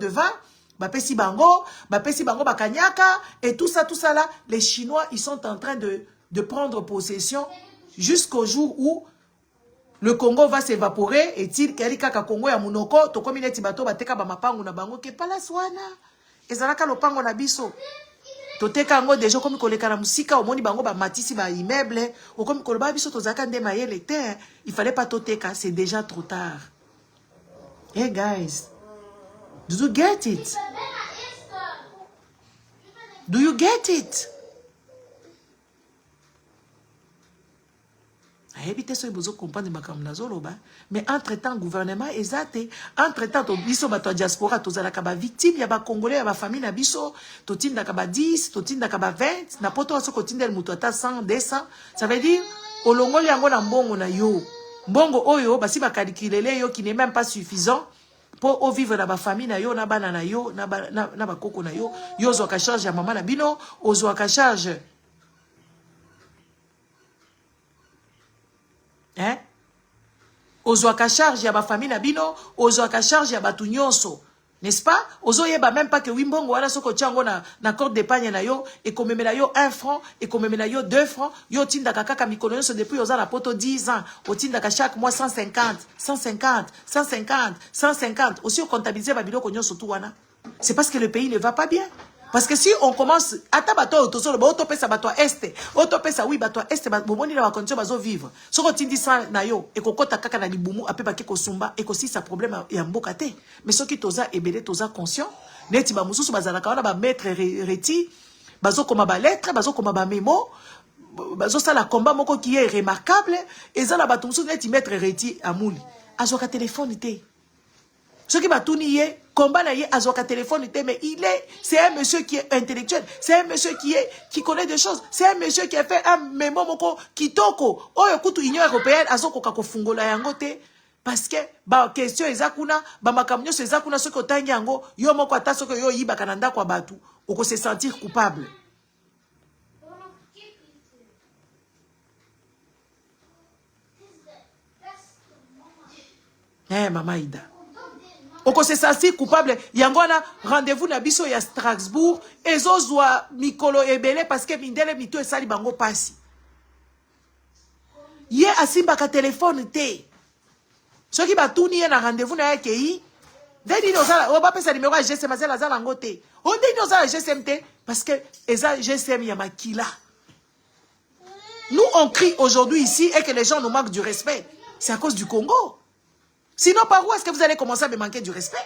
vin, ba pesi bango ba kanyaka et tout ça là, les Chinois, ils sont en train de prendre possession jusqu'au jour où le Congo va s'évaporer et il kali kaka Congo ya munoko to komineti bato bateka ba mapango na bango ke pala swana. Ezalaka lopango na biso. Toteka ngo déjà comme koleka na musika omoni bango ba matisi ba immeuble o comme koloba biso tozaka nde mayele te, il fallait pas toteka, c'est déjà trop tard. Hey guys, do you get it? Do you get it? Évitez ce que vous comprenez mais entre-temps gouvernement exact entre-temps to biso bato diaspora tozala ka ba victime ya ba congolais ya ba famille na biso totinda ka ba 10 totinda ka ba 20 na poto aso kotinda mutu ata 100 200 ça veut dire olongoli yango na mbongo na yo mbongo oyo basi ba calculer yo qui n'est même pas suffisant pour vivre na ba famille na yo na bana na yo na ba koko na yo yo zo ka charge ya mama na bino ozo ka charge. Ozwaka charge ya ba famille na bino, ozwaka charge ya batu nyonso. N'est-ce pas? Ozoyeba même pas que Wimbongo wana soko tiango na corde d'épargne na yo et komemela yo 1 franc et komemela yo 2 francs yo tinda kaka mikono so depuis oza na poto 10 ans otinda ka chaque mois 150 150 150 150 aussi on comptabiliser ba biloko nyonso tout wana. C'est parce que le pays ne va pas bien. Parce que si on commence ata bato autosolo ba autopesa bato este autopesa oui bato este ba bomoni na ba condition bazo vivre soko tindi sa na yo e kokota kaka na libumu ape ba ke kosumba e kosi sa problème ya mboka te mais soki toza ebele toza conscient neti ba mususu bazala ka wana ba maître reti bazo koma ba lettre bazo koma ba memo bazo sala combat moko qui est remarquable eza na bato mususu neti maître reti amuli azoka téléphone te soki batuni ye combat na ye azoka téléphone te mais c'est un monsieur qui est intellectuel, c'est un monsieur qui connaît des choses, c'est un monsieur qui a fait un mémo moko kitoko oyo kutu union européenne azoko kako fungola yango te parce que ba question ezakuna ba makamnyo ezakuna soki otangi yango yo moko ata soki yo yiba kananda kwa batu oko se sentir coupable. Mama Ida oko se sentir coupable yangona rendez-vous na biso ya Strasbourg ezozwa mikolo ebele parce que mindele mito esali bango pasi ye asimba ka téléphone te soki batuni ye na rendez-vous na yake yi deni ozala o ba pesa numéro ya GSM azala zala ngote on deni ozala GSM te parce que eza GSM ya makila. Nous on crie aujourd'hui ici et que les gens nous manquent du respect, c'est à cause du Congo. Sinon, par où est-ce que vous allez commencer à me manquer du respect?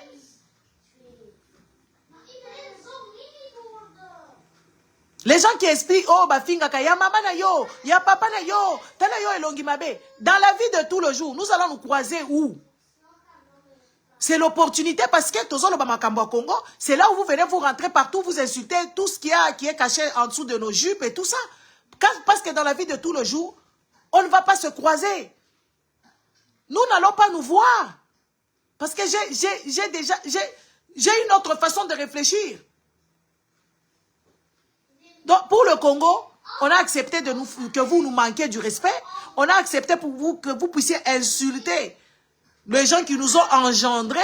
Les gens qui expliquent, oh, bafinga ka ya mama na yo, ya papa na yo, tala yo elongi mabe. Dans la vie de tous les jours, nous allons nous croiser où? C'est l'opportunité parce que tous les makambo Congo, c'est là où vous venez vous rentrer partout, vous insulter tout ce qui est caché en dessous de nos jupes et tout ça. Parce que dans la vie de tous les jours, on ne va pas se croiser. Nous n'allons pas nous voir. Parce que j'ai une autre façon de réfléchir. Donc, pour le Congo, on a accepté que vous nous manquiez du respect. On a accepté pour vous que vous puissiez insulter les gens qui nous ont engendrés.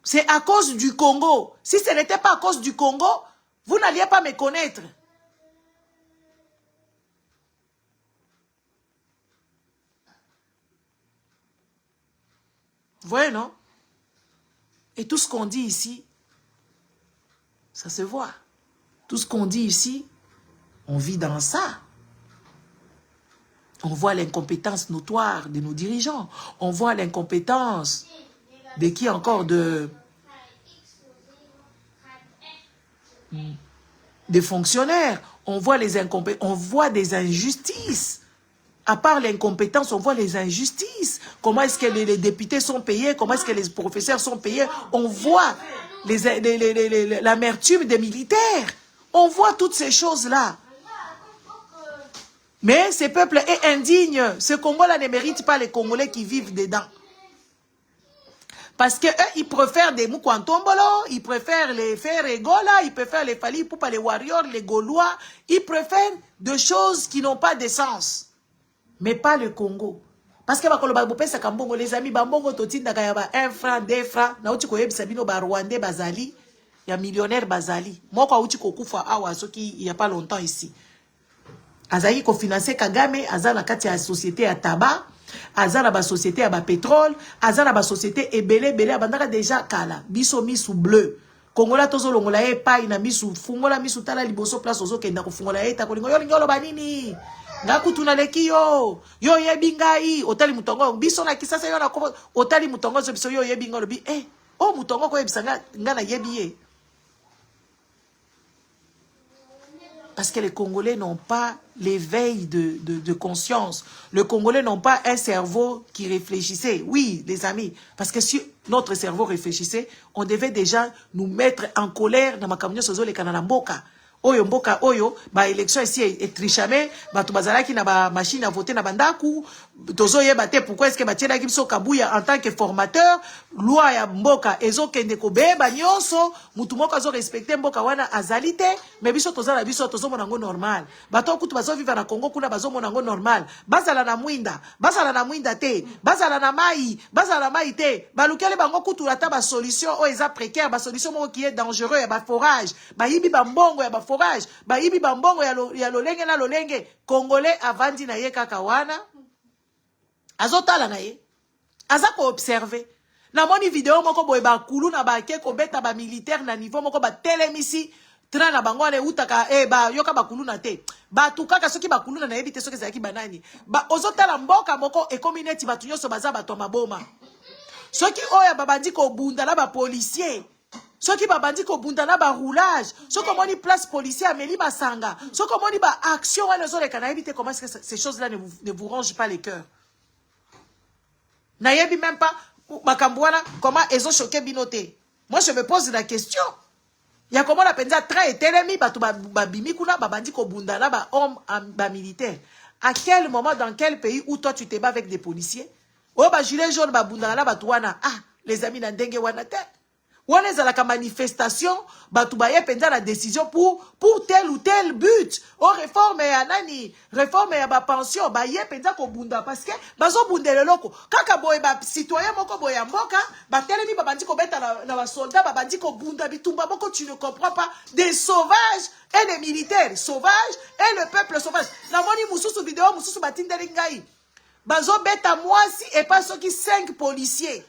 C'est à cause du Congo. Si ce n'était pas à cause du Congo, vous n'alliez pas me connaître. Vous voyez, non? Et tout ce qu'on dit ici, ça se voit. Tout ce qu'on dit ici, on vit dans ça. On voit l'incompétence notoire de nos dirigeants. On voit l'incompétence de qui encore des fonctionnaires. On voit les incompétences, on voit des injustices. À part l'incompétence, on voit les injustices. Comment est-ce que les députés sont payés? Comment est-ce que les professeurs sont payés? On voit l'amertume des militaires. On voit toutes ces choses-là. Mais ce peuple est indigne. Ce Congo-là ne mérite pas les Congolais qui vivent dedans. Parce que eux, ils préfèrent des Moukwantombolo, ils préfèrent les Ferregola, ils préfèrent les Fali Poupa, les Warriors, les Gaulois. Ils préfèrent des choses qui n'ont pas de sens. Mais pas le Congo. Parce que les amis, bambongo totinda kayaba 1 franc, 2 francs, na uti koyeb sabino ba Rwandais bazali, ya millionnaire bazali. Moko uti kokufa awa soki il y a pas longtemps ici. Azali ko financer Kagame, azala kati ya société ya tabac, azala ba société ya ba pétrole, azala ba société ebele abandaka déjà kala, biso misu bleu. Kongola tozo longola e pai na misu fungola misu tala liboso place ozo kenda ko fungola e ta ko lingo yo banini. Ngakutuna leki yo yebingai otali mutongo biso na kisasa yo na ko otali mutongo zo biso yo yebinga lobi oh mutongo ko yebisanga ngana yebiye. Parce que les Congolais n'ont pas l'éveil de conscience. Les Congolais n'ont pas un cerveau qui réfléchissait. Oui, les amis, parce que si notre cerveau réfléchissait, on devait déjà nous mettre en colère dans ma camion sozo le kanana mboka. oyo mboka oyo ba élection ici est trichame bato bazalaki na ba machine à voter na bandaku tozo yeba te pourquoi est-ce que batiela ki biso kabuya en tant que formateur loi ya mboka ezokende ko beba nyonso mutu moko azo respecter mboka wana azali te mais biso tozala biso tozo mona ngo normal bato kutu bazo vivre na Congo kuna bazo mona ngo normal bazala na mwinda te bazala na mai te balukele bango kutu ata ba solution o eza précaire ba solution moko qui est dangereux ya ba forage ba yibi ba mbongo ya ba forage ba yibi ba mbongo ya lolenge na lolenge congolais avandi na ye kaka wana azotala na ye aza ko observer na moni video moko boye ba kulu na ba ke ko beta ba militaire na niveau moko ba telemisi tra na bango ne utaka ba yoka ba kulu na te ba tukaka soki ba kulu na yebite soki zaki banani ba ozotala mboka moko e community batu nyoso baza bato maboma soki oya babandi ko bunda na ba policier soki babandi ko bunda na ba roulage soki moni place policier ameli basanga soki moni ba action wana zo leka na yebite comment est-ce que ces choses là ne vous rangent pas les cœurs na yebi même pas makambwana comment ils ont choqué binoté. Moi je me pose la question. Il y a comment la penza très etelemi batu babimi kuna babandi ko bunda na ba homme ba militaire. À quel moment dans quel pays où toi tu te bats avec des policiers? Oh ba gilet jaune ba bunda na batu wana les amis na ndenge wana te. Wana za la manifestation batu ba ye penza la décision pour tel ou tel but. Oh réforme ya nani, réforme ya ba pension ba ye penza ko bunda parce que bazo bundele loko. Kaka boye ba citoyen moko boye mboka, ba telemi ba bandi ko beta na ba soldat ba bandi ko bunda bitumba moko tu ne comprends pas des sauvages et des militaires sauvages et le peuple sauvage. Na moni mususu vidéo mususu batindeli ngai. Bazo beta mwasi et pas ceux qui 5 policiers.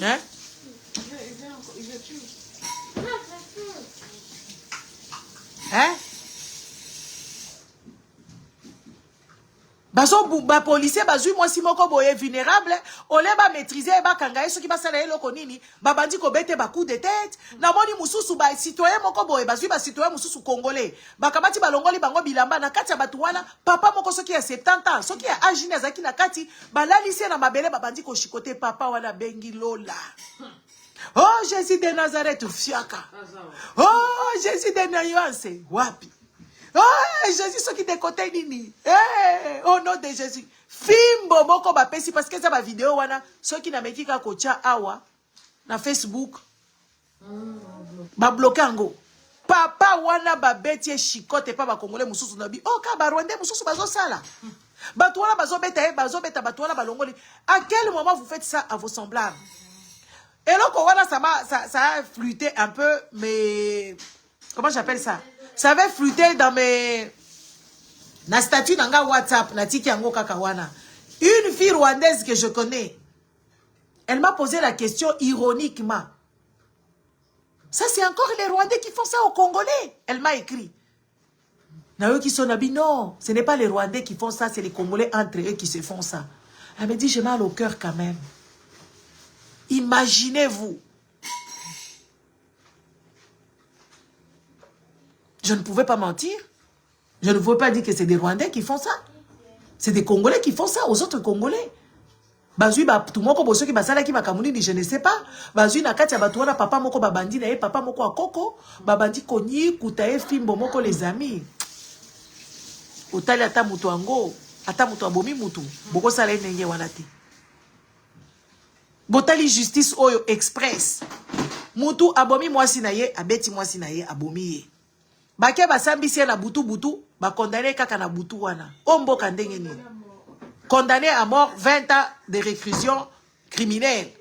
Hein? Hein? Bazo ba policier bazui moi si moko boye vulnérable ole ba maîtriser ba kangaye soki ba sala eloko nini ba bandi ko bete ba coup de tête na moni mususu ba citoyen moko boye bazui ba citoyen mususu congolais ba kabati ba longoli bango bilamba na kati ya batu wana papa moko soki ya 70 ans soki ya âge na zaki na kati ba lalisi na mabele ba bandi ko chikote papa wana bengi lola. Oh Jésus de Nazareth fiaka. Oh Jésus de Nuance wapi. Oh, Jésus, ce qui te côté nini. Au nom de Jésus. Fimbo moko ba pesi parce que ça va vidéo wana ceux qui na meki ka kocha awa na Facebook. Ba bloquer ngo. Papa wana ba betie chikote pa ba congolais mususu na bi. Oh ka ba rwandais mususu bazo sala. Batu wana bazo beta batu wana ba longoli. À quel moment vous faites ça à vos semblables? Et là wana ça a flûté un peu mais comment j'appelle ça? Ça avait flûté dans mes... Na statut dans WhatsApp, na tiki yango kakawana. Une fille rwandaise que je connais, elle m'a posé la question ironiquement. Ça, c'est encore les Rwandais qui font ça aux Congolais. Elle m'a écrit. Naoki Sonabi, non, ce n'est pas les Rwandais qui font ça, c'est les Congolais entre eux qui se font ça. Elle me dit, j'ai mal au cœur quand même. Imaginez-vous. Je ne pouvais pas mentir. Je ne pouvais pas dire que c'est des Rwandais qui font ça. C'est des Congolais qui font ça aux autres Congolais. Bazui ba tout moko boso ki basala ki makamuni je ne sais pas. Bazui na kati ya batu wana papa moko babandi na ye papa moko akoko babandi konyi kutaye fimbo moko les amis. Otali ata mutu ango, ata mutu abomi mutu. Boko sala ndenge wana te. Botali justice oyo express. Mutu abomi mwasi na ye, abeti mwasi na ye, abomi ye. Bake basambisi na butu ba condamné kaka na butu wana ombo kandenge ni condamné à mort 20 ans de réclusion criminelle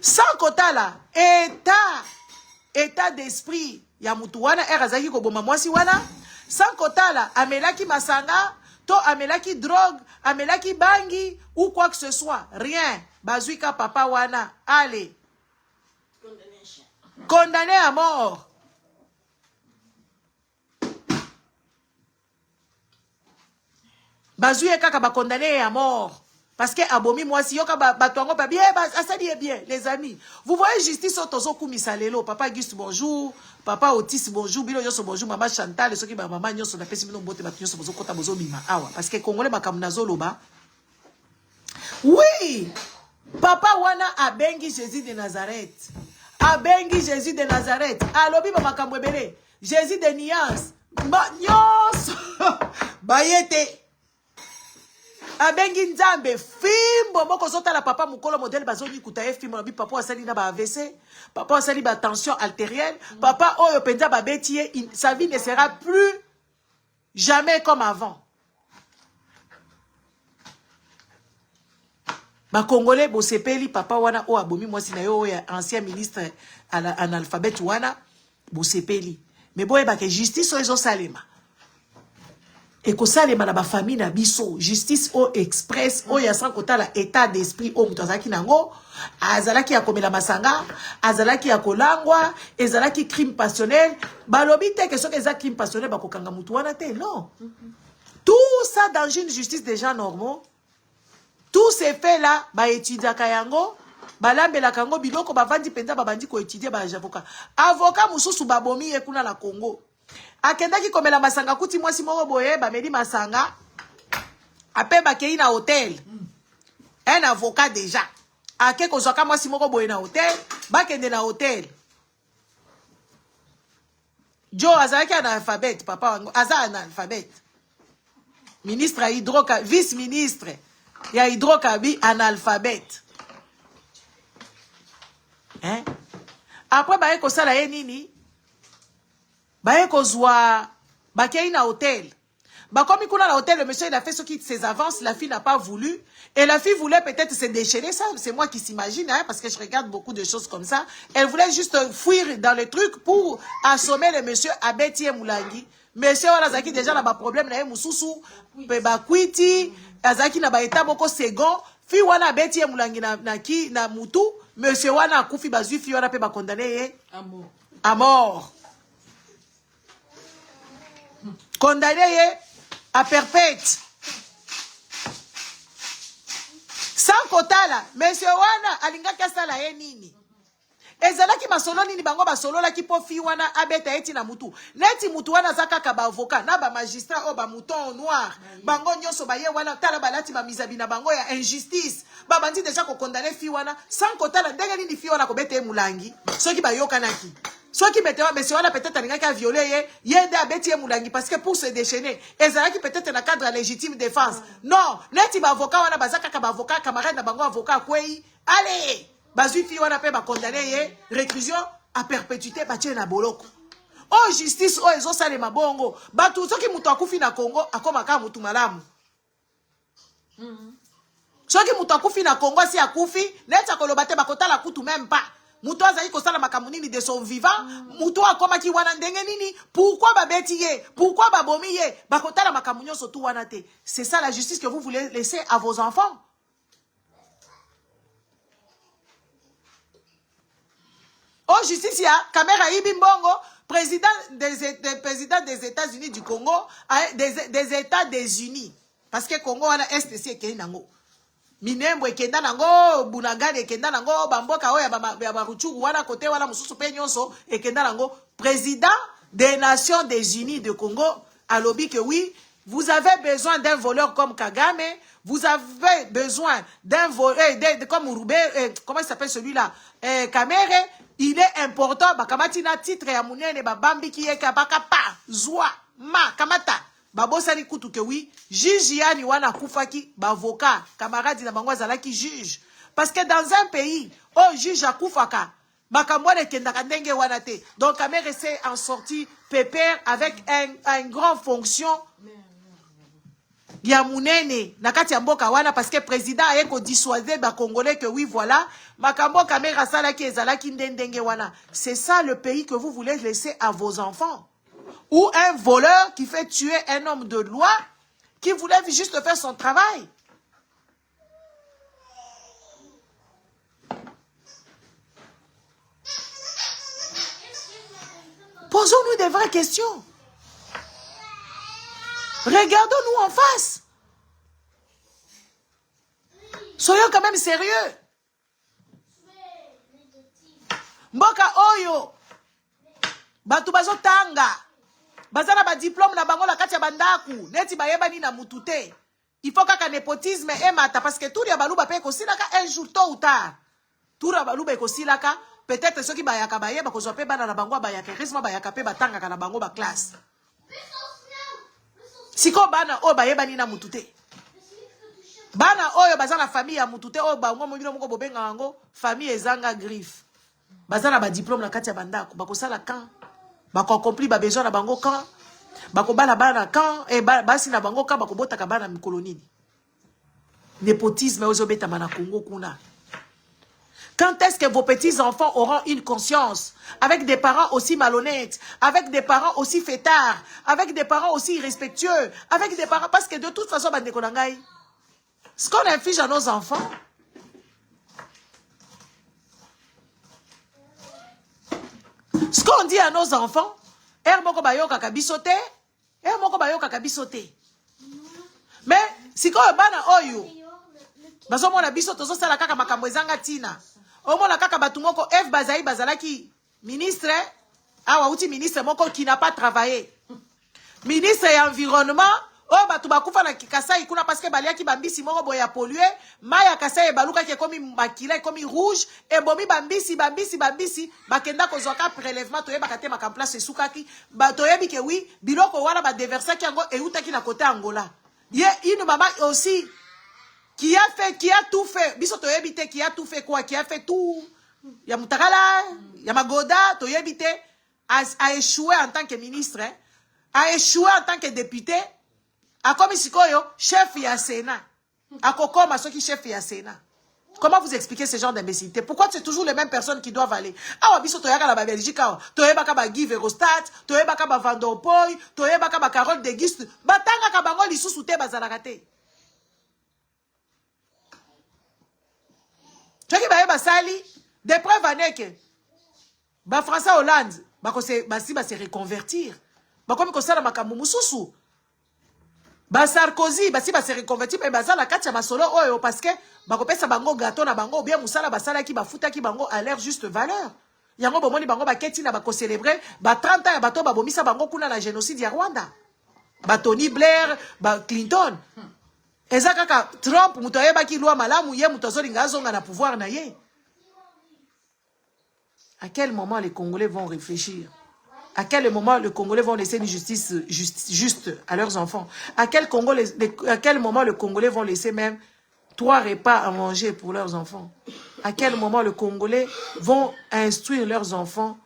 sans kotala état d'esprit ya mutu wana erazaki ko boma mwasi wana sans kotala amelaki masanga to amelaki drogue amelaki bangi ou quoi que ce soit rien bazuika papa wana allez condamné à mort. Bazouye kaka ba condamné à mort. Parce que abomi moi si yoka batuango pa bien asali bien les amis. Vous voyez justice otozo kumisa lelo papa Auguste bonjour, papa Otis bonjour, bilo yoso bonjour, maman Chantal soki ba maman nyoso na pesi bino mbote batu nyoso bozo kota bozo bima awa parce que congolais makamna zoloba. Oui. Papa wana abengi Jésus de Nazareth. abengi Jésus de Nazareth alobi ba makambo ebele Jésus de Nias nyos bayete abengi nzambe fimbo moko zota la papa mukolo modèle bazoni kuta fimbo na bi papa asali na ba AVC papa asali ba tension artérielle papa oyo penza ba betie sa vie ne sera plus jamais comme avant. Ba Congolais bo sepeli papa wana o abomi mwasi na yo ya ancien ministre analphabète wana bo sepeli mais boye ba ke justice o ezo salema et ko salema na ba famille na biso justice o express o ya sans kotala état d'esprit o mutazaki nango azalaki ya komela masanga azalaki ya kolangwa ezalaki crime passionnel balobi te que soki eza crime passionnel ba kokanga mutu wana te non tout ça dans une justice des gens normaux. Tous ces faits-là, ba étudia kayango, ba lambela kango biloko ba vandi penza ba bandi ko étudier ba avocat. Avocat mususu ba bomi ekuna na Congo. Akendaki komela masanga kuti mwasi moko boye ba medi masanga. Ape ba kei na hôtel. Un avocat déjà. Ake ko zoka mwasi moko boye na hôtel, ba kende na hôtel. Jo azalaki analphabète papa wango, aza analphabète. Ministre hydroca, vice-ministre. Il y a hydrocabi analphabète. Hein? Après, bah, ko sala ye nini? Bah, ko zwa, bah, qu'il y a une hôtel. Bah, comme il y a un hôtel, le monsieur, il a fait ce qui ses avances, la fille n'a pas voulu. Et la fille voulait peut-être se déchaîner, ça, c'est moi qui s'imagine, hein, parce que je regarde beaucoup de choses comme ça. Elle voulait juste fuir dans le truc pour assommer le monsieur Abeti Moulangi. Monsieur, voilà, zaki déjà, là, bah, problème, là, moussousou, bah, kwiti, azaki na ba eta boko second fi wana beti ye mulangi na mutu monsieur wana akufi bazui fi wana pe ba condamné ye à mort condamné ye à perpète sans kotala monsieur wana alingaki asala ye nini ezalaki masolo nini bango basololaki po fi wana abeta eti na mutu neti mutu wana zakaka ba avocat na ba magistrat o ba mouton noir bango nyonso ba ye wana tala balati ba mizabi na bango ya injustice ba bandi déjà ko condamner fi wana sans kotala ndenge nini fi wana ko beta mulangi soki ba yokanaki soki betewa monsieur wana peut-être alingaki a violer ye de abeti mulangi parce que pour se déchaîner ezalaki peut-être na cadre légitime défense non neti ba avocat wana bazakaka ba avocat camarade na bango avocat kwei allez bazui fi wana pe ba condamné ye réclusion à perpétuité ba tie na boloko oh justice oh ezo sale mabongo batu soki mutu akufi na Congo akoma ka mutu malamu soki mutu akufi na Congo si akufi neta koloba te bakotala kutu même pas mutu azali kosala makambo nini de son vivant mutu akoma ki wana ndenge nini pourquoi ba beti ye pourquoi ba bomi ye bakotala makambo nyonso tu wana te c'est ça la justice que vous voulez laisser à vos enfants. Oh, justice, ya, caméra Ibimbongo, président des États-Unis du Congo, des États-Unis. Parce que Congo, on a STC et Kenango. Minembo et Kenango, Bunagane et Kenango, Bamboka, Baruchu, Wana Kote, Wana Mususu Penyonso et Kenango, président des Nations des Unies de Congo, a lobby que oui, vous avez besoin d'un voleur comme Kagame, vous avez besoin d'un voleur, comme Urube, comment il s'appelle celui-là, Kamere. Il est important, bakamati na titre ya munene babambi ki yeka bakapa zwa ma kamata babosani kutu ke oui juge yani wana kufaki bavocat camarade na bango zalaki juge parce que dans un pays oh juge akufaka bakamwone kendaka ndenge wana te donc Kamere s'est en sorti pépère avec un grand fonction ya munene nakati ya mboka wana parce que président a ko dissuader ba congolais que oui voilà makambo Kamera sala ki ezalaki ndenge wana c'est ça le pays que vous voulez laisser à vos enfants ou un voleur qui fait tuer un homme de loi qui voulait juste faire son travail. Posons-nous des vraies questions. Regardons-nous en face. Soyons quand même sérieux. Mboka oyo. Batu bazo tanga. Bazana ba diplôme na bango la kati ya bandaku. Neti bayeba ni na mutute. Il faut kaka népotisme emata parce que tout ya baluba pe kosilaka un jour tôt ou tard. Tout ya baluba kosilaka peut-être ceux qui bayaka baye bakozwa pe bana na bango bayaka risma bayaka pe batanga kana bango ba classe. Siko bana o baye bani na mutute. Bana oyo baza na famille ya mutute o bango mo bino moko bobenga ngo famille ezanga griffe. Baza na ba diplôme na kati ya bandako bakosala kan. Bako accompli ba besoin na bango kan. Bako bana bana kan e basi na bango kan bako bota ka bana mikolo nini. Népotisme ozobeta mana Congo kuna. Quand est-ce que vos petits-enfants auront une conscience avec des parents aussi malhonnêtes, avec des parents aussi fêtards, avec des parents aussi irrespectueux, avec des parents... Parce que de toute façon, ce qu'on inflige à nos enfants, ce qu'on dit à nos enfants, mais si on a oyo, bazo mona biso tozo sala kaka makambo ezanga tina. Omona kaka batu moko F bazai bazalaki ministre awa uti ministre moko qui n'a pas travaillé. Ministre ya environnement o batu bakufa na Kasai kuna parce que baliaki bambisi moko boya polluer, maya Kasai baluka ki komi makila komi rouge et bomi bambisi bakenda ko zoka prélèvement toye bakate makamplace sukaki batoyebi ke oui biloko wana ba déverser ki ngo eutaki na côté Angola. Ye une maman aussi qui a tout fait, biso to yebite, qui a tout fait quoi, qui a fait tout, ya Mutakala, ya Magoda, to yebite, a échoué en tant que ministre, hein, a échoué en tant que député, a comme sikoyo, chef ya Sénat, a kokoma soki chef ya Sénat. Comment vous expliquez ce genre d'imbécilité? Pourquoi c'est toujours les mêmes personnes qui doivent aller? Ah, biso to yaka la Belgique, to yebaka ba Guy Verhofstadt, to yebaka ba Van Rompuy, to yebaka ba Carole de Gucht, batanga ka bango lisusu te bazalakate. Ce qui va basali, des preuves années ba François Hollande, ba se reconvertir. Ba comme ça na makambo mususu. Ba Sarkozy, ba se reconvertir mais baza la kati ya masolo oyo parce que ba kopesa bango gâteau na bango bien musala basala ki ba futa ki bango à leur juste valeur. Yango bomoni bango ba keti na ba ko célébrer ba 30 ans ya bato ba bomisa bango kuna na génocide ya Rwanda. Ba Tony Blair, ba Clinton. Eza kaka Trump muto yeba ki loi malamu ye muto zolinga zonga na pouvoir na ye. À quel moment les Congolais vont réfléchir? À quel moment les Congolais vont laisser une justice juste à leurs enfants? À quel moment les Congolais vont laisser même 3 repas à manger pour leurs enfants? À quel moment les Congolais vont instruire leurs enfants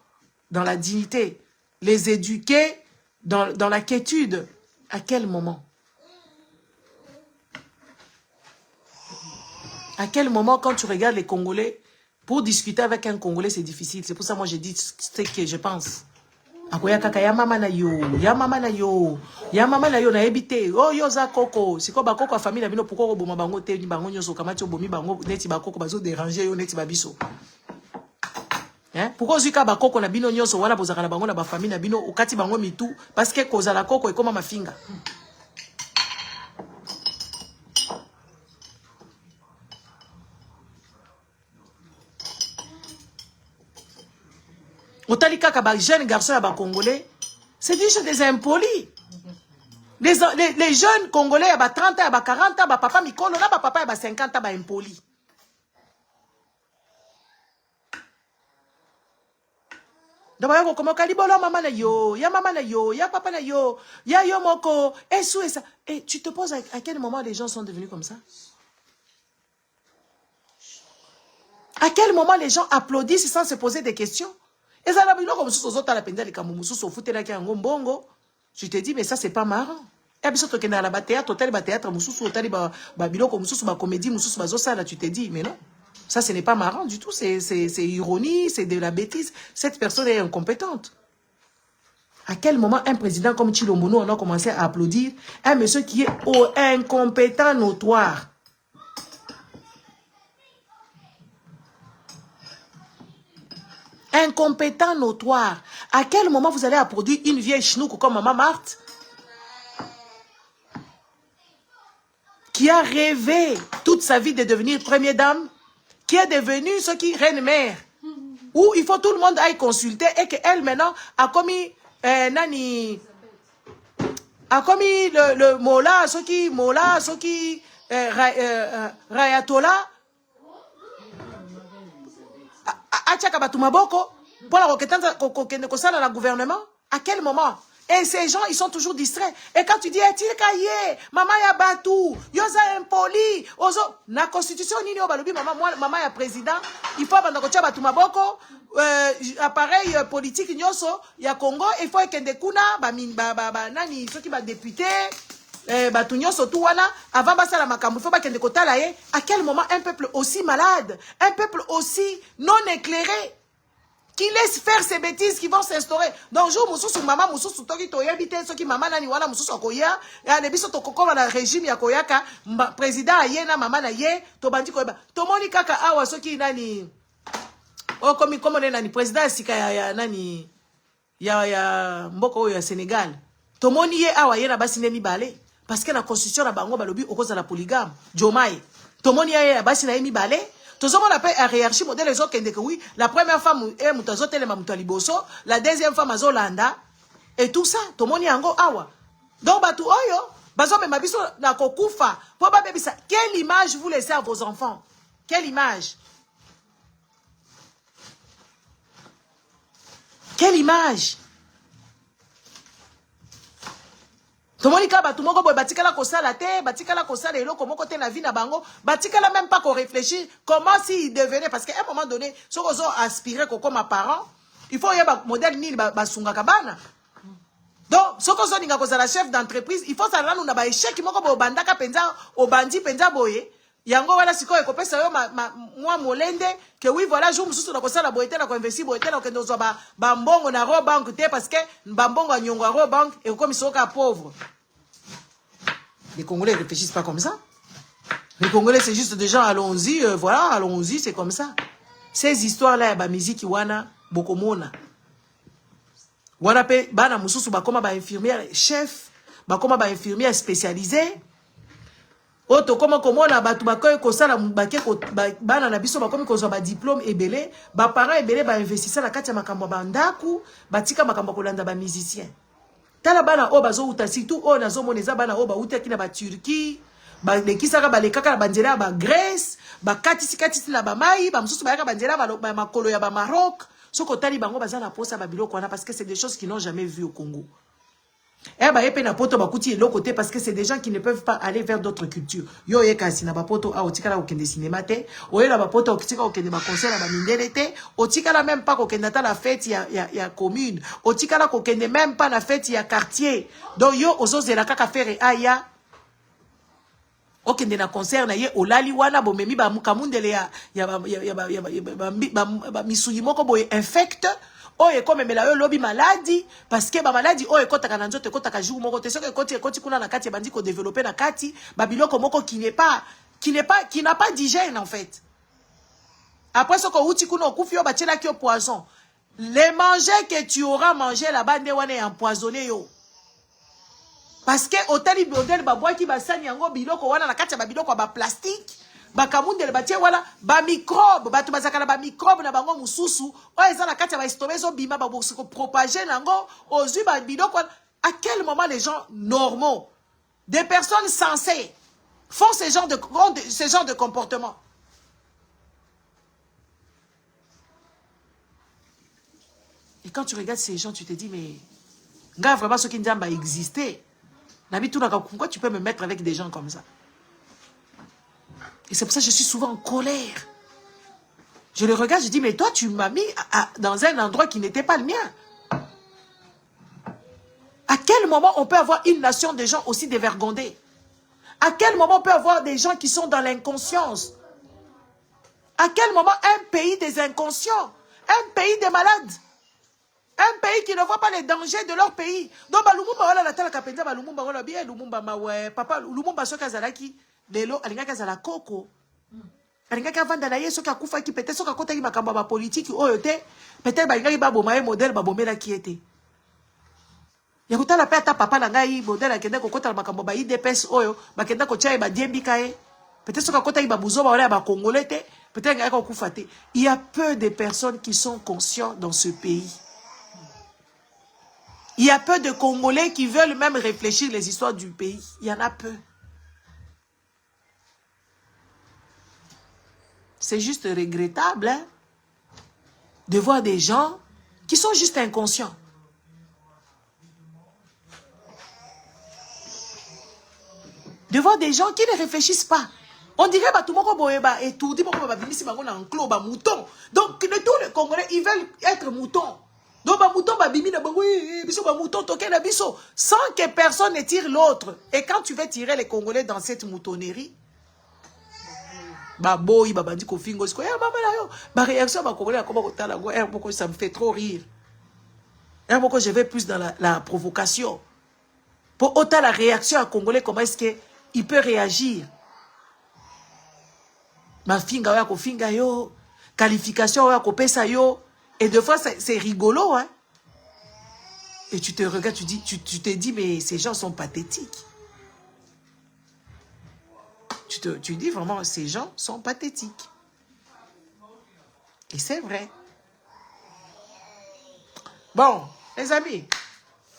dans la dignité, les éduquer dans la quiétude? À quel moment? À quel moment, quand tu regardes les Congolais, pour discuter avec un Congolais, c'est difficile. C'est pour ça que moi, je dis ce que je pense. Akoya kaka ya mama na yo, ya mama na yo, ya mama na yo na ebite. Oh yo za koko, siko ba koko famille na bino pourquoi boma bango te ni bango nyoso kamati obomi bango neti ba koko bazo déranger yo neti ba biso. Hein? Pourquoi zika ba koko na bino nyoso wana bozaka na bango na ba famille na bino okati bango mitu parce que koza la koko ekoma mafinga. Otali kaka ba jeunes garçons ya ba Congolais, c'est juste des impolis. Les jeunes Congolais ya ba 30 ans, ya ba 40 ans, ba papa mikolo na ba papa ya ba 50 ans ba impolis. D'abord yako komoka libolo mama na yo, ya mama na yo, ya papa na yo, ya yo moko, et ça. Et tu te poses à quel moment les gens sont devenus comme ça? À quel moment les gens applaudissent sans se poser des questions? Et ça, tu te dis, mais ça, c'est pas marrant. Et puis, tu te dis, mais non, ça, ce n'est pas marrant du tout. C'est ironie, c'est de la bêtise. Cette personne est incompétente. À quel moment un président comme Chilombono, on a commencé à applaudir un monsieur qui est incompétent notoire? Incompétent notoire. À quel moment vous allez applaudir une vieille chinook comme Maman Marthe qui a rêvé toute sa vie de devenir première dame, qui est devenue ce qui reine-mère, où il faut tout le monde aille consulter et qu'elle maintenant a commis le Mola, ce qui Rayatola. À atiaka batu maboko pour la roquetance dans le gouvernement. À quel moment? Et ces gens, ils sont toujours distraits. Et quand tu dis, maman ya batu, yoza impoli, ozo, na constitution nini obalobi, maman ya président, il faut abandakotia batu maboko, appareil politique nyoso, ya Congo, il faut ekende kuna, nani, ceux qui va député, batu nyoso tout wana, avant basa la makamou, il faut bakende kotala ye. À quel moment un peuple aussi malade, un peuple aussi non éclairé, qui laisse faire ces bêtises qui vont s'instaurer. Donc, jour, moussou, maman, moussou, toki, to yabite, ce qui maman, nani, wala, moussou, koya, ya, ne biso, to koko, la régime, ya koyaka, président, aye, na, maman, na ye, to bandi, koyeba. To moni kaka, awa, ce qui, nani, oh, comme on est, nani, président, sika, ya, nani, ya, mboko, ya, Sénégal. To moni ye, awa, ye, na, basi, ne, mi, bale. Parce que la constitution, na, bango, balobi, au cause de la polygame. Jomai. To moni ye, basi, na, mi, bale. Tout le monde appelle à hiérarchie modèle les autres qui oui, la première femme est mutazote le mamutaliboso, la deuxième femme azolanda et tout ça, tout le monde y ango awa. Donc batu oyo, bazo me mabiso na kokufa, pour ba bebisa. Quelle image vous laissez à vos enfants? Quelle image? Quelle image? Tomonika batumoko boy batikala kosala te, batikala kosala eloko moko te na vie na bango, batikala même pas qu'on réfléchit comment s'il devenait, parce qu'à un moment donné, ceux qui ont aspiré comme parents, il faut y avoir modèle ni basunga kabana. Donc, ceux qui ont ninga kozala chef d'entreprise, il faut ça nous na ba échec moko bo bandaka penza au bandi penza boye. Yango wala siko ekopesa yo moi molende que oui voilà jour mususu na kosala boyete na ko investir boyete na kendo zo ba mbongo na ro bank te parce que mbongo a nyongo ro bank et comme soka pauvre. Les Congolais ne réfléchissent pas comme ça. Les Congolais c'est juste des gens allons-y voilà, allons-y, c'est comme ça. Ces histoires là ba musique wana bokomona. Wana pe bana mususu ba koma ba infirmière chef, ba koma ba infirmière spécialisée. Oto koma komona batu bakoy ko sala mbake ko bana na biso bakomi ko zo ba diplôme ebele ba parents ebele ba investisseur na kati ya makambo ba ndaku batika makambo ko landa ba musicien tala bana o bazo uta surtout o nazo moneza bana o ba uta kina ba Turquie ba lekisaka ba lekaka ba nzela ba Grèce ba katisi na ba mai ba mususu ba yaka ba nzela ba makolo ya ba Maroc soko tali bango bazana posa ba biloko wana parce que c'est des choses qu'ils n'ont jamais vues au Congo. Eh bah na poto bakuti l'autre côté parce que c'est des gens qui ne peuvent pas aller vers d'autres cultures. Yo kasi na bapoto a otika la okende cinéma te, oyela bapoto otika okende ba concert na ba mindele te, otika la même pas okende ta la fête ya commune, otika la okende même pas la fête ya quartier. Donc yo ozozela kaka faire aya okende na concert na ye olali wana bomemi ba mukamundele ya misuyi moko boye infect. Oh et comme mela yo lobby maladie parce que ba maladie oh ekota kana nzoto ekota jour moko te soki ekoti kuna na kati bandi ko développer na kati ba biloko moko qui n'a pas d'hygiène en fait. Après ce ko uti kuna okufi yo batiela ki poison. Les manger que tu auras mangé là-bas nde wana empoisonné yo. Parce que hôtel modèle ba bois ki ba sani yango biloko wana na kati ba biloko ba plastique. Bakamundele batie wala ba microbe batu bazakala ba microbe na bango mususu o ezala kati ba estomezo bima ba bosiko propager nango ozu ba bidoko. À quel moment les gens normaux, des personnes sensées font ce genre de comportement? Et quand tu regardes ces gens, tu te dis mais gars vraiment ce qui n'ont pas existé. Pourquoi tu peux me mettre avec des gens comme ça? Et c'est pour ça que je suis souvent en colère. Je le regarde, je dis, mais toi, tu m'as mis dans un endroit qui n'était pas le mien. À quel moment on peut avoir une nation de gens aussi dévergondés? À quel moment on peut avoir des gens qui sont dans l'inconscience? À quel moment un pays des inconscients? Un pays des malades? Un pays qui ne voit pas les dangers de leur pays. Donc, Lumumba, voilà la tala kapenda, Lumumba, voilà bien, Lumumba, ouais, papa, Lumumba, ce kazalaki. Lelo alingaka za la koko alingaka vanda na yeso ka kufa ki peut-être soka kota ki makamba ba politique oyo te peut-être ba ngai ba boma modèle ba bomela ki ete ya kutala pe ata papa na ngai modèle akenda ko kota makambo ba IDPS oyo ba kenda ko chai ba diembi kae peut-être soka kota ki ba buzoba wala ba congolais te peut-être ngai ko kufa te. Il y a peu de personnes qui sont conscients dans ce pays. Il y a peu de Congolais qui veulent même réfléchir les histoires du pays. Il y en a peu. C'est juste regrettable, hein? de voir des gens qui sont juste inconscients. De voir des gens qui ne réfléchissent pas. On dirait que tout le monde est étourdi, mouton. Donc, tous les Congolais, ils veulent être moutons. Donc, mouton, sans que personne ne tire l'autre. Et quand tu veux tirer les Congolais dans cette moutonnerie, ça me fait trop rire. Je vais plus dans la provocation. Pour autant la réaction à Congolais, comment est-ce qu'il peut réagir? Ma finga ya ko finga yo, qualification ya ko pesa yo, et des fois c'est rigolo, hein. Et tu te regardes, tu te dis, mais ces gens sont pathétiques. Tu dis vraiment, ces gens sont pathétiques. Et c'est vrai. Bon, les amis,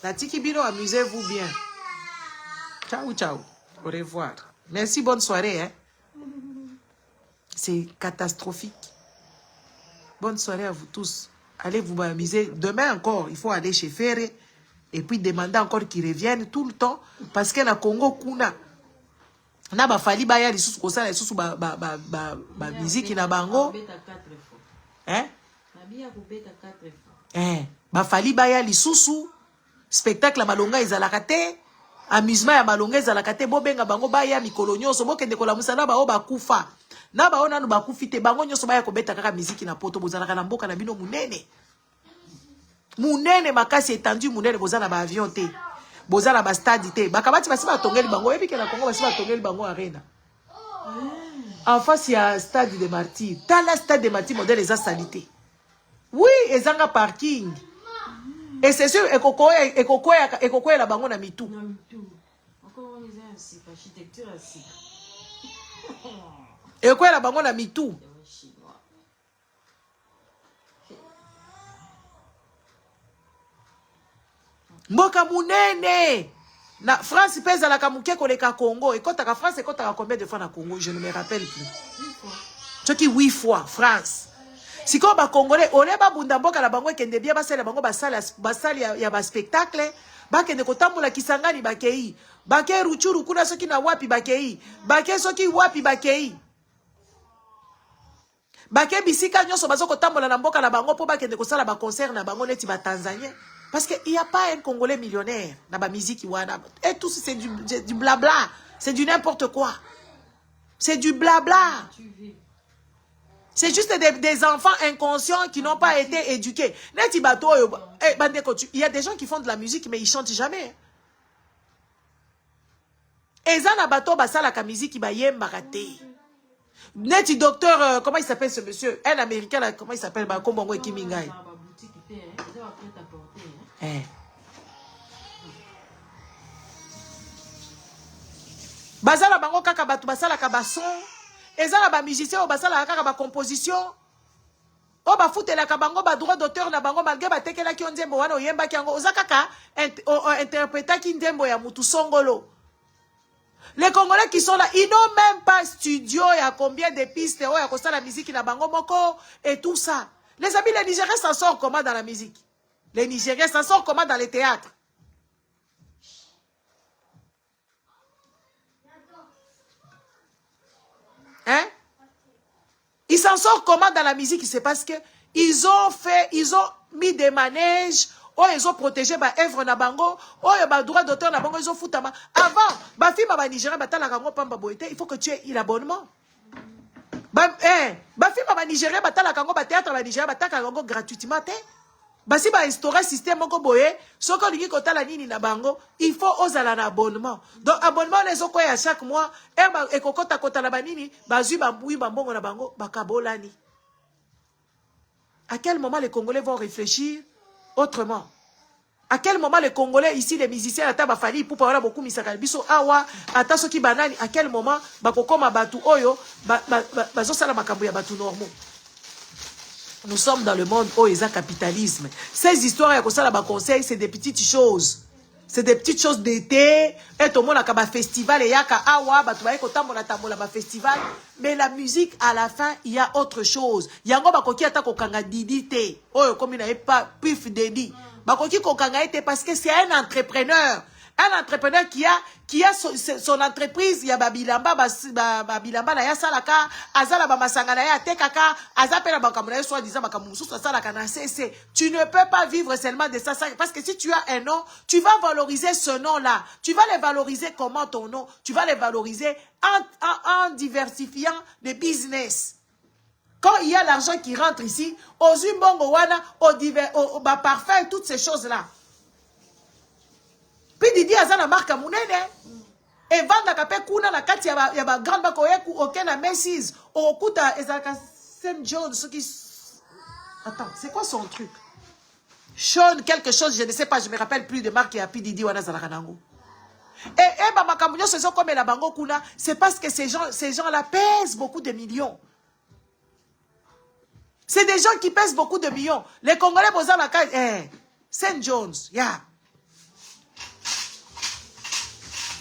la Tikibino, amusez-vous bien. Ciao, ciao. Au revoir. Merci, bonne soirée, hein. C'est catastrophique. Bonne soirée à vous tous. Allez vous amuser. Demain encore, il faut aller chez Ferré. Et puis demander encore qu'ils reviennent tout le temps. Parce que la Congo, kuna. Na ba fali ba ya lisusu kosala lisusu ba musique na bango. Hein? Ba fali ba ya lisusu. Spectacle malonga ezalaka te. Amusement ya malonga ezalaka te. Bo benga bango ba ya mikolo nyonso. Bo kende kolamusa na ba o bakufa. Na ba ona no bakufi te. Bango nyonso ba ya kobeta kaka musique na poto. Bozalaka na mboka na bino munene. Munene makasi étendu munene bozala ba avion te. Bozala ba stade te. Bakabati basi ba tongeli bango. Ebi ke na Congo basi ba tongeli bango arena. En face il y a stade de Martyrs. Tala stade de Martyrs modèle eza salité. Oui, ezanga parking. Et c'est sûr ekokoya la bango na mitu. Na mitu. Encore on est ainsi architecture ainsi. Ekokoya la bango na mitu. Mboka munene. Na France pèse à la kamuke koleka Congo. Et quand ta France, et quand ta combien de fois na Congo, je ne me rappelle plus. 8 fois. Ce qui 8 fois France. Si quand ba Congolais, on est ba bunda mboka la bango kende bien basala bango basali ya ba spectacle, ba kende kotambola Kisangani bakei. Bake Ruchuru kuna soki na wapi bakei. Bake soki wapi bakei. Bake bisika nyonso bazoko tambola na mboka na bango po ba kende kosala ba concert na bango neti ba Tanzanien. Parce qu'il n'y a pas un Congolais millionnaire dans la musique. Et tout c'est du blabla. C'est du n'importe quoi. C'est du blabla. C'est juste des enfants inconscients qui n'ont pas été éduqués. Il y a des gens qui font de la musique, mais ils ne chantent jamais. Et ça, bateau basala la musique, il y a maraté. Neti docteur, comment il s'appelle ce monsieur? Un Américain, là, comment il s'appelle? Kombongo et Kimingai. Bazala bango kaka batu basala ka bason ezala ba musicien o basala kaka ba composition o ba futela ka bango ba droit d'auteur na bango malgré ba tekela ki onzembo wana oyemba ki yango oza kaka interpréter ki ndembo ya mutu songolo. Les Congolais qui sont là, ils n'ont même pas studio, il y a combien de pistes, il y a quoi la musique na bango moko et tout ça. Les amis, les Nigériens s'en sortent comment dans la musique? Les Nigériens s'en sortent comment dans les théâtres? Hein? Ils s'en sortent comment dans la musique? C'est parce que ils ont mis des manèges, oh, ils ont protégé ma œuvre na bango, oh, ma droit d'auteur na bango, ils ont foutu ma. Avant, ma fille m'a Nigérien, il faut que tu aies l'abonnement. Ma fille m'a Nigérien, théâtre ma Nigérien, gratuitement. Basi ba instaurer système moko boye soko lingi kotala nini na bango il faut osala na abonnement donc abonnement les oko ya chaque mois et kokota kota na banini bazui bambui bambongo na bango bakabolani. À quel moment les Congolais vont réfléchir autrement? À quel moment les Congolais ici les musiciens ata ba fali pour parler beaucoup misaka biso awa ata soki banani à quel moment bakokoma batu oyo bazo sala makambo ya batu normaux? Nous sommes dans le monde où il y a capitalisme. Ces histoires, il y a conseil, c'est des petites choses. C'est des petites choses d'été. Et tout le monde a un festival. Et il y a un festival. Mais la musique, à la fin, il y a autre chose. Il y a un qui a un didité. Oh, comme il n'y a pas pif dédi. Parce que c'est un entrepreneur. Un entrepreneur qui a son entreprise, il y a Babilamba, Babilamba, na ya salaka, azala ba masanga na ya tekaka, azapela ba kamuna soit disant ba kamusu soit salaka na cc. Tu ne peux pas vivre seulement de ça parce que si tu as un nom, tu vas valoriser ce nom-là. Tu vas les valoriser comment ton nom? Tu vas les valoriser en diversifiant les business. Quand il y a l'argent qui rentre ici, aux umbongo wana, au parfum, toutes ces choses-là. Puis Didi azana marque munene et vanda kape kuna na kati ya ba grande bako yeku aucun na Macy's okuta ezaka Sam Jones ce qui attends c'est quoi son truc Sean quelque chose je ne sais pas je me rappelle plus de marque ya Didi wana zala kanango et ba makambo se sont comme la bango kuna c'est parce que ces gens là pèsent beaucoup de millions. C'est des gens qui pèsent beaucoup de millions. Les Congolais posent la carte Sam Jones yeah.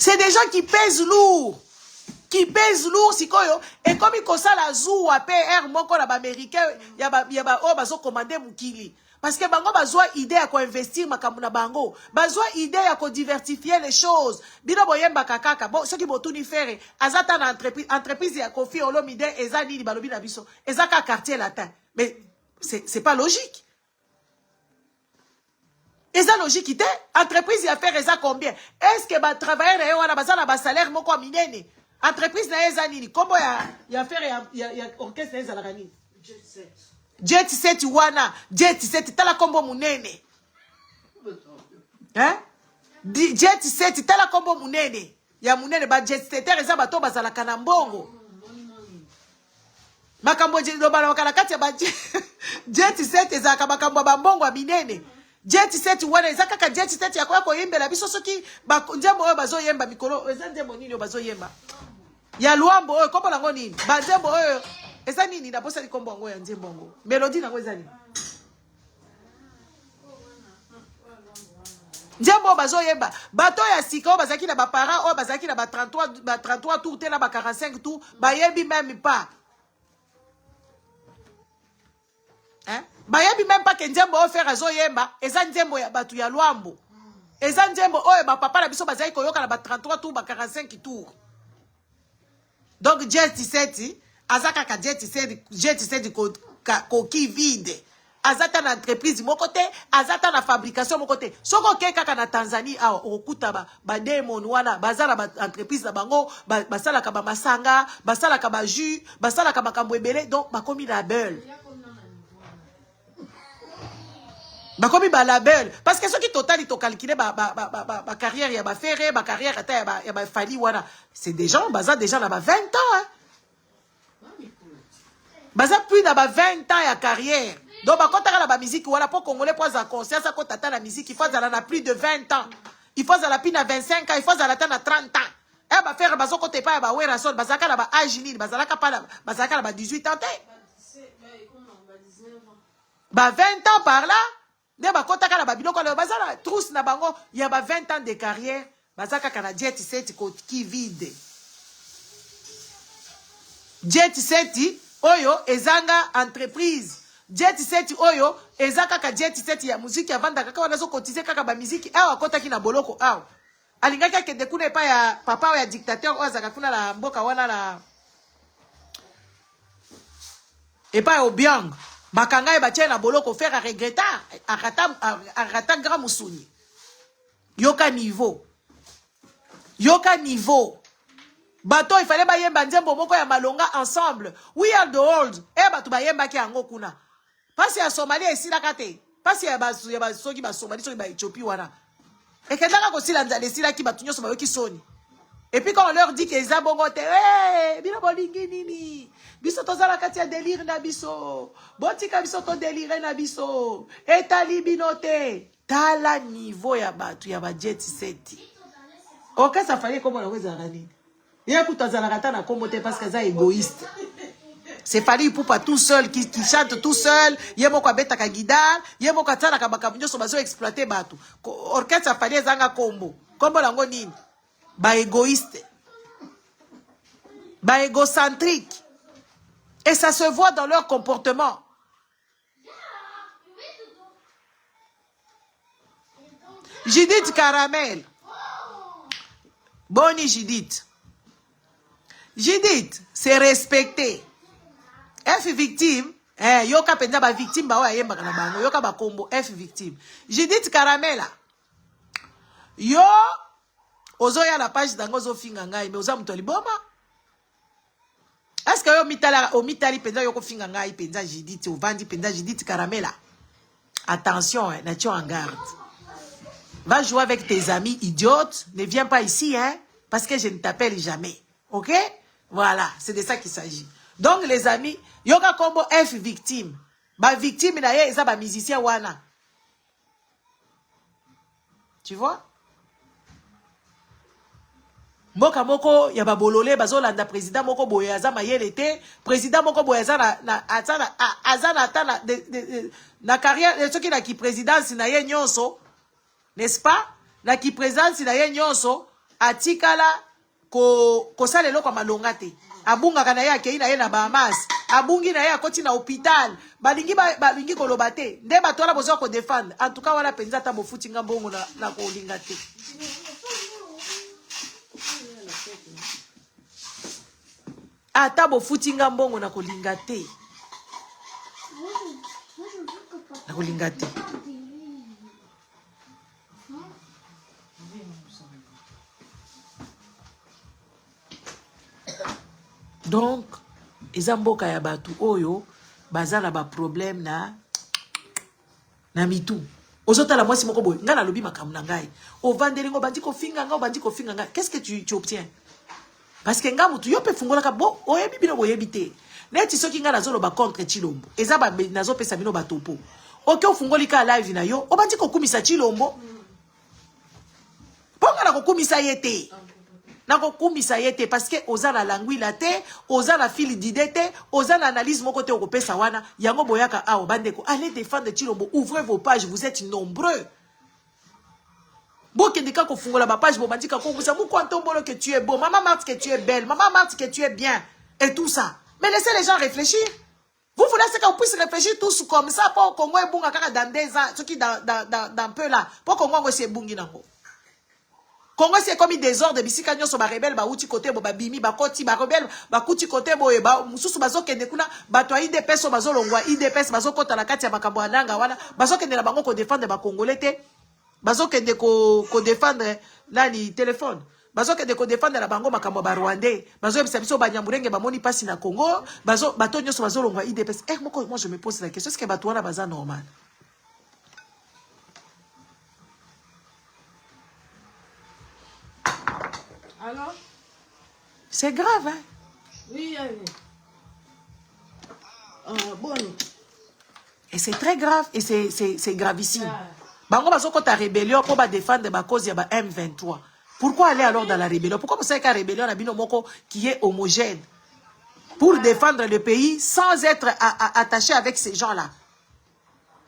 C'est des gens qui pèsent lourd. Qui pèsent lourd, si koyo. Et comme ils connaissent la zou à PR, moi, quand l'américain, il y a oh, bazo commandé moukili. Parce que bango bazo idée à quoi investir, makamuna bango. Bazo idée à quoi diversifier les choses. Bino boyemba kakaka. Bon, ce qui vont tout y faire, azata na entreprise ya kofi, olomide, ezani, li balobi na biso. Ezaka quartier latin. Mais, c'est pas logique. Et ça logique, entreprise y a fait ça combien? Est-ce que va travailler dans un salaire moko minene? Entreprise na eza nini? Comment y a fait y a orchestre na eza la rani? Jet set wana, jet set tala kombo munene. Hein? Jet set tala kombo munene. Ya munene ba jet setter eza bato bazala kanambongo. Makambo do bala wakala kati ya ba jet set eza makambo bambongo a minene. Jet set wana ezaka ka jet set ya kwa koyembela biso soki ba njembo oyo bazo yemba mikolo eza njembo nini bazo yemba ya luambo oyo kombo lango nini ba njembo oyo eza nini na bosa likombo ngo ya njembo ngo melody nango eza nini njembo bazo yemba bato ya sika bazaki na ba parents oyo bazaki na ba 33 tours te na ba 45 tours ba yebi même pas hein. Bayebi même pas que nzembo o faire azo yemba eza nzembo ya batu ya luambo eza nzembo oyo ba papa na biso bazai koyoka na ba 33 tours ba 45 tours donc jet 17 azaka ka jet 17 ko ki vide azata na entreprise moko te azata na fabrication moko te soko ke kaka na Tanzanie a okuta ba demon wana bazala ba entreprise na bango basala ka ba masanga basala ka ba jus basala ka makambo ebele donc ba komi la belle. Bakomi ba label parce que ceux qui total ils calculé ba carrière ya ba ferré ba carrière ata ya ba fali wana c'est des gens baza déjà na ba 20 ans hein baza plus na ba 20 ans ya carrière donc ba kotaka na ba musique wana pour congolais pour za conscience à kotata na musique il faut za na plus de 20 ans il faut za la pina 25 ans il faut za la na 30 ans et ba faire bazo kote pa ba wera son bazaka na ba âge nini bazalaka pa bazaka na ba 18 ans ba 20 ans par là. Ne ba kota kala babino kwa bazala trousse na bango ya ba 20 ans de carrière bazaka kana jet set qui vide jet set oyo ezanga entreprise jet set oyo ezaka ka jet set ya musique avanda kaka wana zo cotiser kaka ba musique awa kota kina boloko awa alingaka ke dekune pa ya papa ya dictateur ozaka kuna la mboka wana la et pas au biang bakanga e batia na boloko faire à regretter arata grand musuni yoka niveau bato il fallait bayemba nzembo moko ya malonga ensemble we are the old e bato bayemba ki yango kuna pasi ya Somalia esila kate pasi ya basoki ba Somalia soki ba Ethiopie wana et kendaka ko sila nzale sila ki batunyo so bayoki soni et puis quand on leur dit que les abongote bino bolingi nini biso tozala kati ya délire na biso botika biso to délire na biso etali binote tala niveau ya batu ya ba jet set oka ça fallait comme on a weza rani ya kutazala kata na kombo te parce que ça égoïste C'est Fally Ipupa tout seul, qui chante tout seul. Yemo kwa beta ka guidar. Yemo kwa tana ka bakamunyo so bazo exploiter batu. Orchestre Fally ezanga kombo. Kombo lango nini? Ba égoïste. Ba égocentrique. Et ça se voit dans leur comportement. Judith Caramel. Boni Judith. Judith, c'est respecté. F victime, yoka penza ba victime ba wa yemba kana bango, yoka ba combo F victime. Judith Caramela. Yo ozoya la page dango zo finga ngai, mais oza mutoli boma. Est-ce que yo mitala o mitali penza yoko finga ngai penza Judith o vandi penza Judith Caramela. Attention, nature en garde. Va jouer avec tes amis idiotes, ne viens pas ici parce que je ne t'appelle jamais. OK? Voilà, c'est de ça qu'il s'agit. Donc les amis, yoka combo F victime. Ba victime na ye eza ba musicien wana. Tu vois? Mboka moko ya ba bololé bazo landa président moko boye aza mayele te, président moko boye aza na carrière ceux qui na ki présidence na ye nyonso, n'est-ce pas? Na ki présidence na ye nyonso atikala ko salelo kwa malonga te. Abunga kana ya ke ina ye na Bahamas. Abungi na ye akoti na hôpital. Balingi koloba te. Nde bato wana bozo ko défendre. En tout cas wana penza ta bofuti ngambongo na ko linga te. Ata bofuti ngambongo na ko linga te. Na ko linga te. Donc, ezamboka ya batu oyo bazala ba problème na mitu. Ozota la mwasi moko boy, nga na lobi makamu na ngai. O vandelingo bandi ko finga nga, bandi ko finga nga. Qu'est-ce que tu obtiens? Parce que nga mutu yo pe fungola ka bo oyebi bino boyebi te. Neti soki nga nazolo ba contre Chilombo. Eza ba nazo pesa bino ba topo. Oke ofungoli ka live na yo, o bandi ko kumisa Chilombo. Ponga na ko kumisa yete. Nako kumisa yete parce que oza na langui la te, oza na fili d'idée te, oza na analyse moko te okopesa wana, yango boyaka awo bandeko, allez défendre Chilombo, ouvrez vos pages, vous êtes nombreux. Bo kendika ko fungola ba page bo bandika ko musa mu kwantombolo que tu es beau, maman Marthe que tu es belle, maman Marthe que tu es bien et tout ça. Mais laissez les gens réfléchir. Vous voulez qu'on puisse réfléchir tous comme ça pour qu'on voit bunga kaka dans des ans, ce qui dans peu là, pour qu'on voit c'est bungi nango. Congo c'est comme des ordres bisika nyoso ba rebelle ba uti côté bo ba bimi ba koti ba rebelle ba kuti côté bo e ba mususu bazo kende kuna bato a IDPS so bazo longwa IDPS bazo kota na kati ya makambo ananga wana bazo kende na bango ko défendre ba congolais te bazo kende ko défendre nani téléphone bazo kende ko défendre na bango makambo ba rwandais bazo yebisa biso ba nyamurenge ba moni pasi na Congo bazo bato nyoso bazo longwa IDPS moi je me pose la question est-ce que bato wana baza normal? Alors? C'est grave, hein? Oui, bon. Et c'est très grave, et c'est gravissime. Bango bazoko ta rébellion pour défendre ma cause ya ba M23. Pourquoi aller alors dans la rébellion? Pourquoi vous savez qu'à rébellion a bino moko qui est homogène pour défendre le pays sans être attaché avec ces gens-là?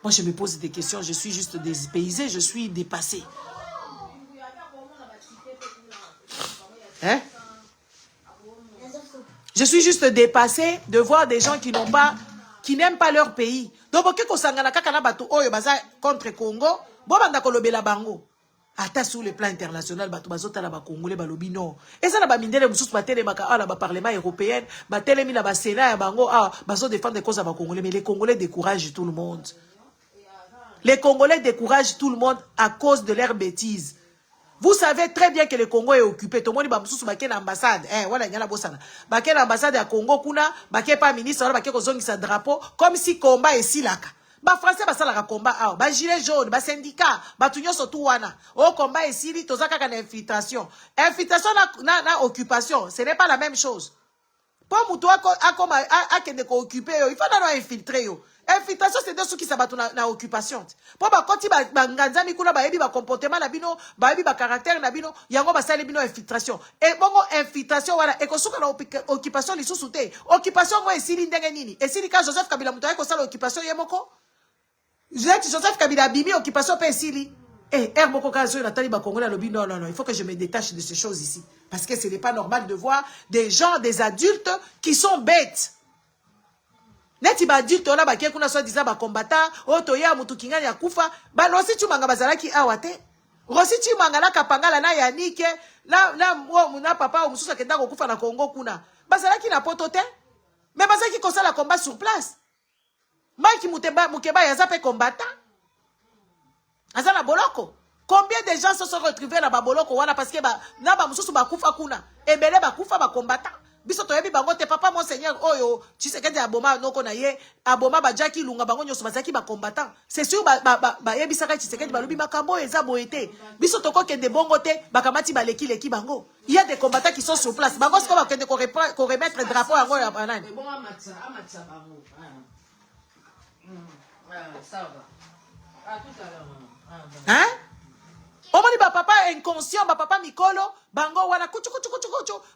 Moi je me pose des questions, je suis juste dépaysé, je suis dépassé. Hein? Je suis juste dépassé de voir des gens qui n'aiment pas leur pays. Donc, ok, ko sangana kaka na bato oyo baza contre Congo, bo banda kolobela bango. Ata sur le plan international, bato bazota la ba congolais balobi non. Et ça na ba mindele mususu batele maka ala ba parlement européen, batele mi na ba sénat ya bango bazo défendre des causes à ba congolais, mais les Congolais découragent tout le monde. Les Congolais découragent tout le monde à cause de leurs bêtises. Vous savez très bien que le Congo est occupé. Tout le monde ba mususu ba ken ambassade. Voilà nyala bosana. Ba ken ambassade ya Congo kuna, ba ken pas ministre, ba ken kozongisa drapeau comme si combat est silaka. Ba français ba sala combat ba gilet jaune, ba syndicat, ba tunyo sotu wana. O combat est sili tozaka ka na infiltration. Infiltration na occupation, ce n'est pas la même chose. Pour mutu akende ko occuper yo, il faut na infiltrer yo. Infiltration c'est de ceux qui s'abattent na occupation. Pour ba koti ba nganzami kuna ba yebi ba comportement na bino, ba yebi ba caractère na bino, yango ba sale bino infiltration. Et bongo infiltration wala e ko suka na occupation li susute. Occupation mo esili ndenge nini? Esili ka Joseph Kabila mutu ko sala occupation yemoko. Joseph Kabila bimi occupation pe esili. Eh, Herboko Kazo et Nathalie Bakongole lobi, non, il faut que je me détache de ces choses ici. Parce que ce n'est pas normal de voir des gens, des adultes qui sont bêtes. Neti ba adulte on a ba kuna so disa ba combattant, oto ya mutu kingani ya kufa, ba rosi chumanga bazalaki awate. Rosi chumanga na kapangala na yanike, na papa o mususa kenda ko kufa na Congo kuna. Bazalaki na potote. Mais bazalaki ko sala combat sur place. Maki mukeba ya zape combattant. Azana boloko. Combien de gens se sont retrouvés na baboloko wana parce que na ba mususu ba kufa kuna. Ebele ba kufa ba combattant. Biso to yebi bango te papa monseigneur oyo Tshisekedi aboma noko na ye aboma ba Jackie Lunga bango nyoso bazaki ba combattant. C'est sûr ba yebi saka Tshisekedi ba lobi makambo eza boete. Biso to ko kende bongo te bakamati ba leki bango. Il y a des combattants qui sont sur place. Bango ce qu'on va kende ko remettre drapeau yango ya banani. Bon amatsa bango. Ça va. À tout à l'heure. Hein? Omoni ba papa inconscient, ba papa mikolo, bango wana kuchu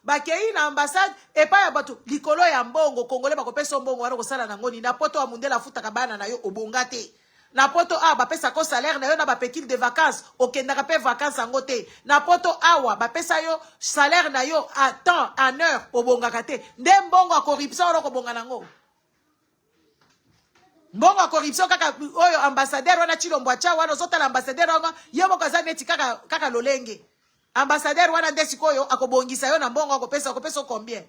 ba kei na ambassade et pas ya bato likolo ya mbongo congolais ba kopesa mbongo wana ko sala na ngoni na poto wa mundela futa kabana na yo obongate. Na poto ba pesa ko salaire na yo na ba pékile de vacances, okenda ka pe vacances angote. Na poto awa ba pesa yo salaire na yo à temps, en heure obongaka te. Nde mbongo a corruption ro ko bonga nango. Mbongo corruption kaka oyo ambassadeur wana Chilombo acha wana zota la ambassadeur wana yemo kaza neti kaka lolenge. Ambassadeur wana ndesi koyo akobongisa yo na mbongo akopesa combien.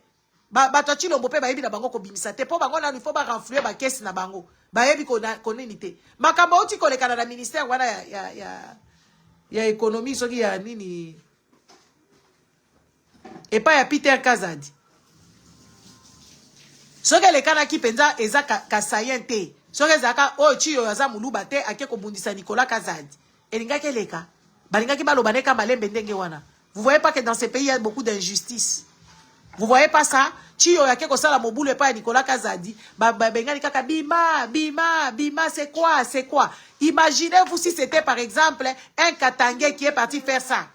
Bato Chilombo pe bayebi na bango ko bimisa te po bango na il faut ba renflouer ba caisse na bango. Bayebi ko nini te. Makambo uti kolekana na ministère wana ya économie soki ya nini. Et pas ya Peter Kazadi. Soki lekana ki penza eza kasayente. Soki zaka chiyo yaza muluba te ake ko bundisa Nicolas Kazadi. Elinga keleka. Balinga ki balobaneka malembe ndenge wana. Vous voyez pas que dans ces pays il y a beaucoup d'injustice. Vous voyez pas ça? Chiyo yake ko sala mobulu pa Nicolas Kazadi. Bengani kaka bima c'est quoi? Imaginez-vous si c'était par exemple un Katangé qui est parti faire ça.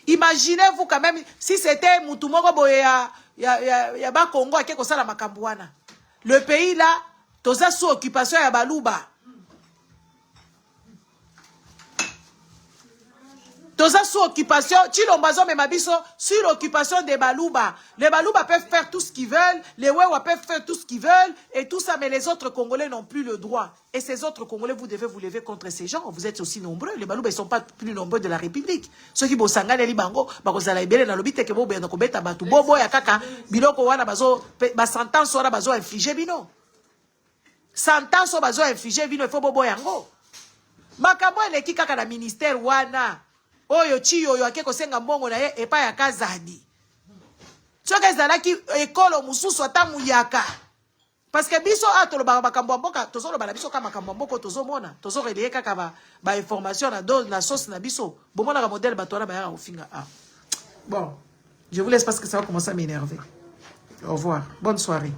Imaginez-vous quand même si c'était Mutumoko boye ya ba Congo ake ko sala makambo wana. Le pays là toza sous occupation ya baluba. Toza sous occupation, Chilombazo memabiso sur l'occupation des baluba. Les baluba peuvent faire tout ce qu'ils veulent, les wewa peuvent faire tout ce qu'ils veulent et tout ça, mais les autres Congolais n'ont plus le droit. Et ces autres Congolais, vous devez vous lever contre ces gens. Vous êtes aussi nombreux. Les baluba, ils ne sont pas plus nombreux de la République. Ceux qui bosanga les libango, bakozala ibele na lobite ke bobe na kobeta batu bobo ya kaka biloko wana bazo ba sentence wana bazo infliger bino. Sentence bazo infliger bino il faut bobo yango. Makambo eleki kaka na ministère wana. Oyo chiyo oyo ake kosenga mbongo na ye epa ya Kazadi. Soki ezalaki ekolo mususu ata muyaka. Parce que biso atoloba makambo mboka tozoloba na biso kama makambo mboko tozomona tozoreleye kaka ba information na sauce na biso. Bomona ka modèle bato wana ba ya ofinga. Bon, je vous laisse parce que ça va commencer à m'énerver. Au revoir. Bonne soirée.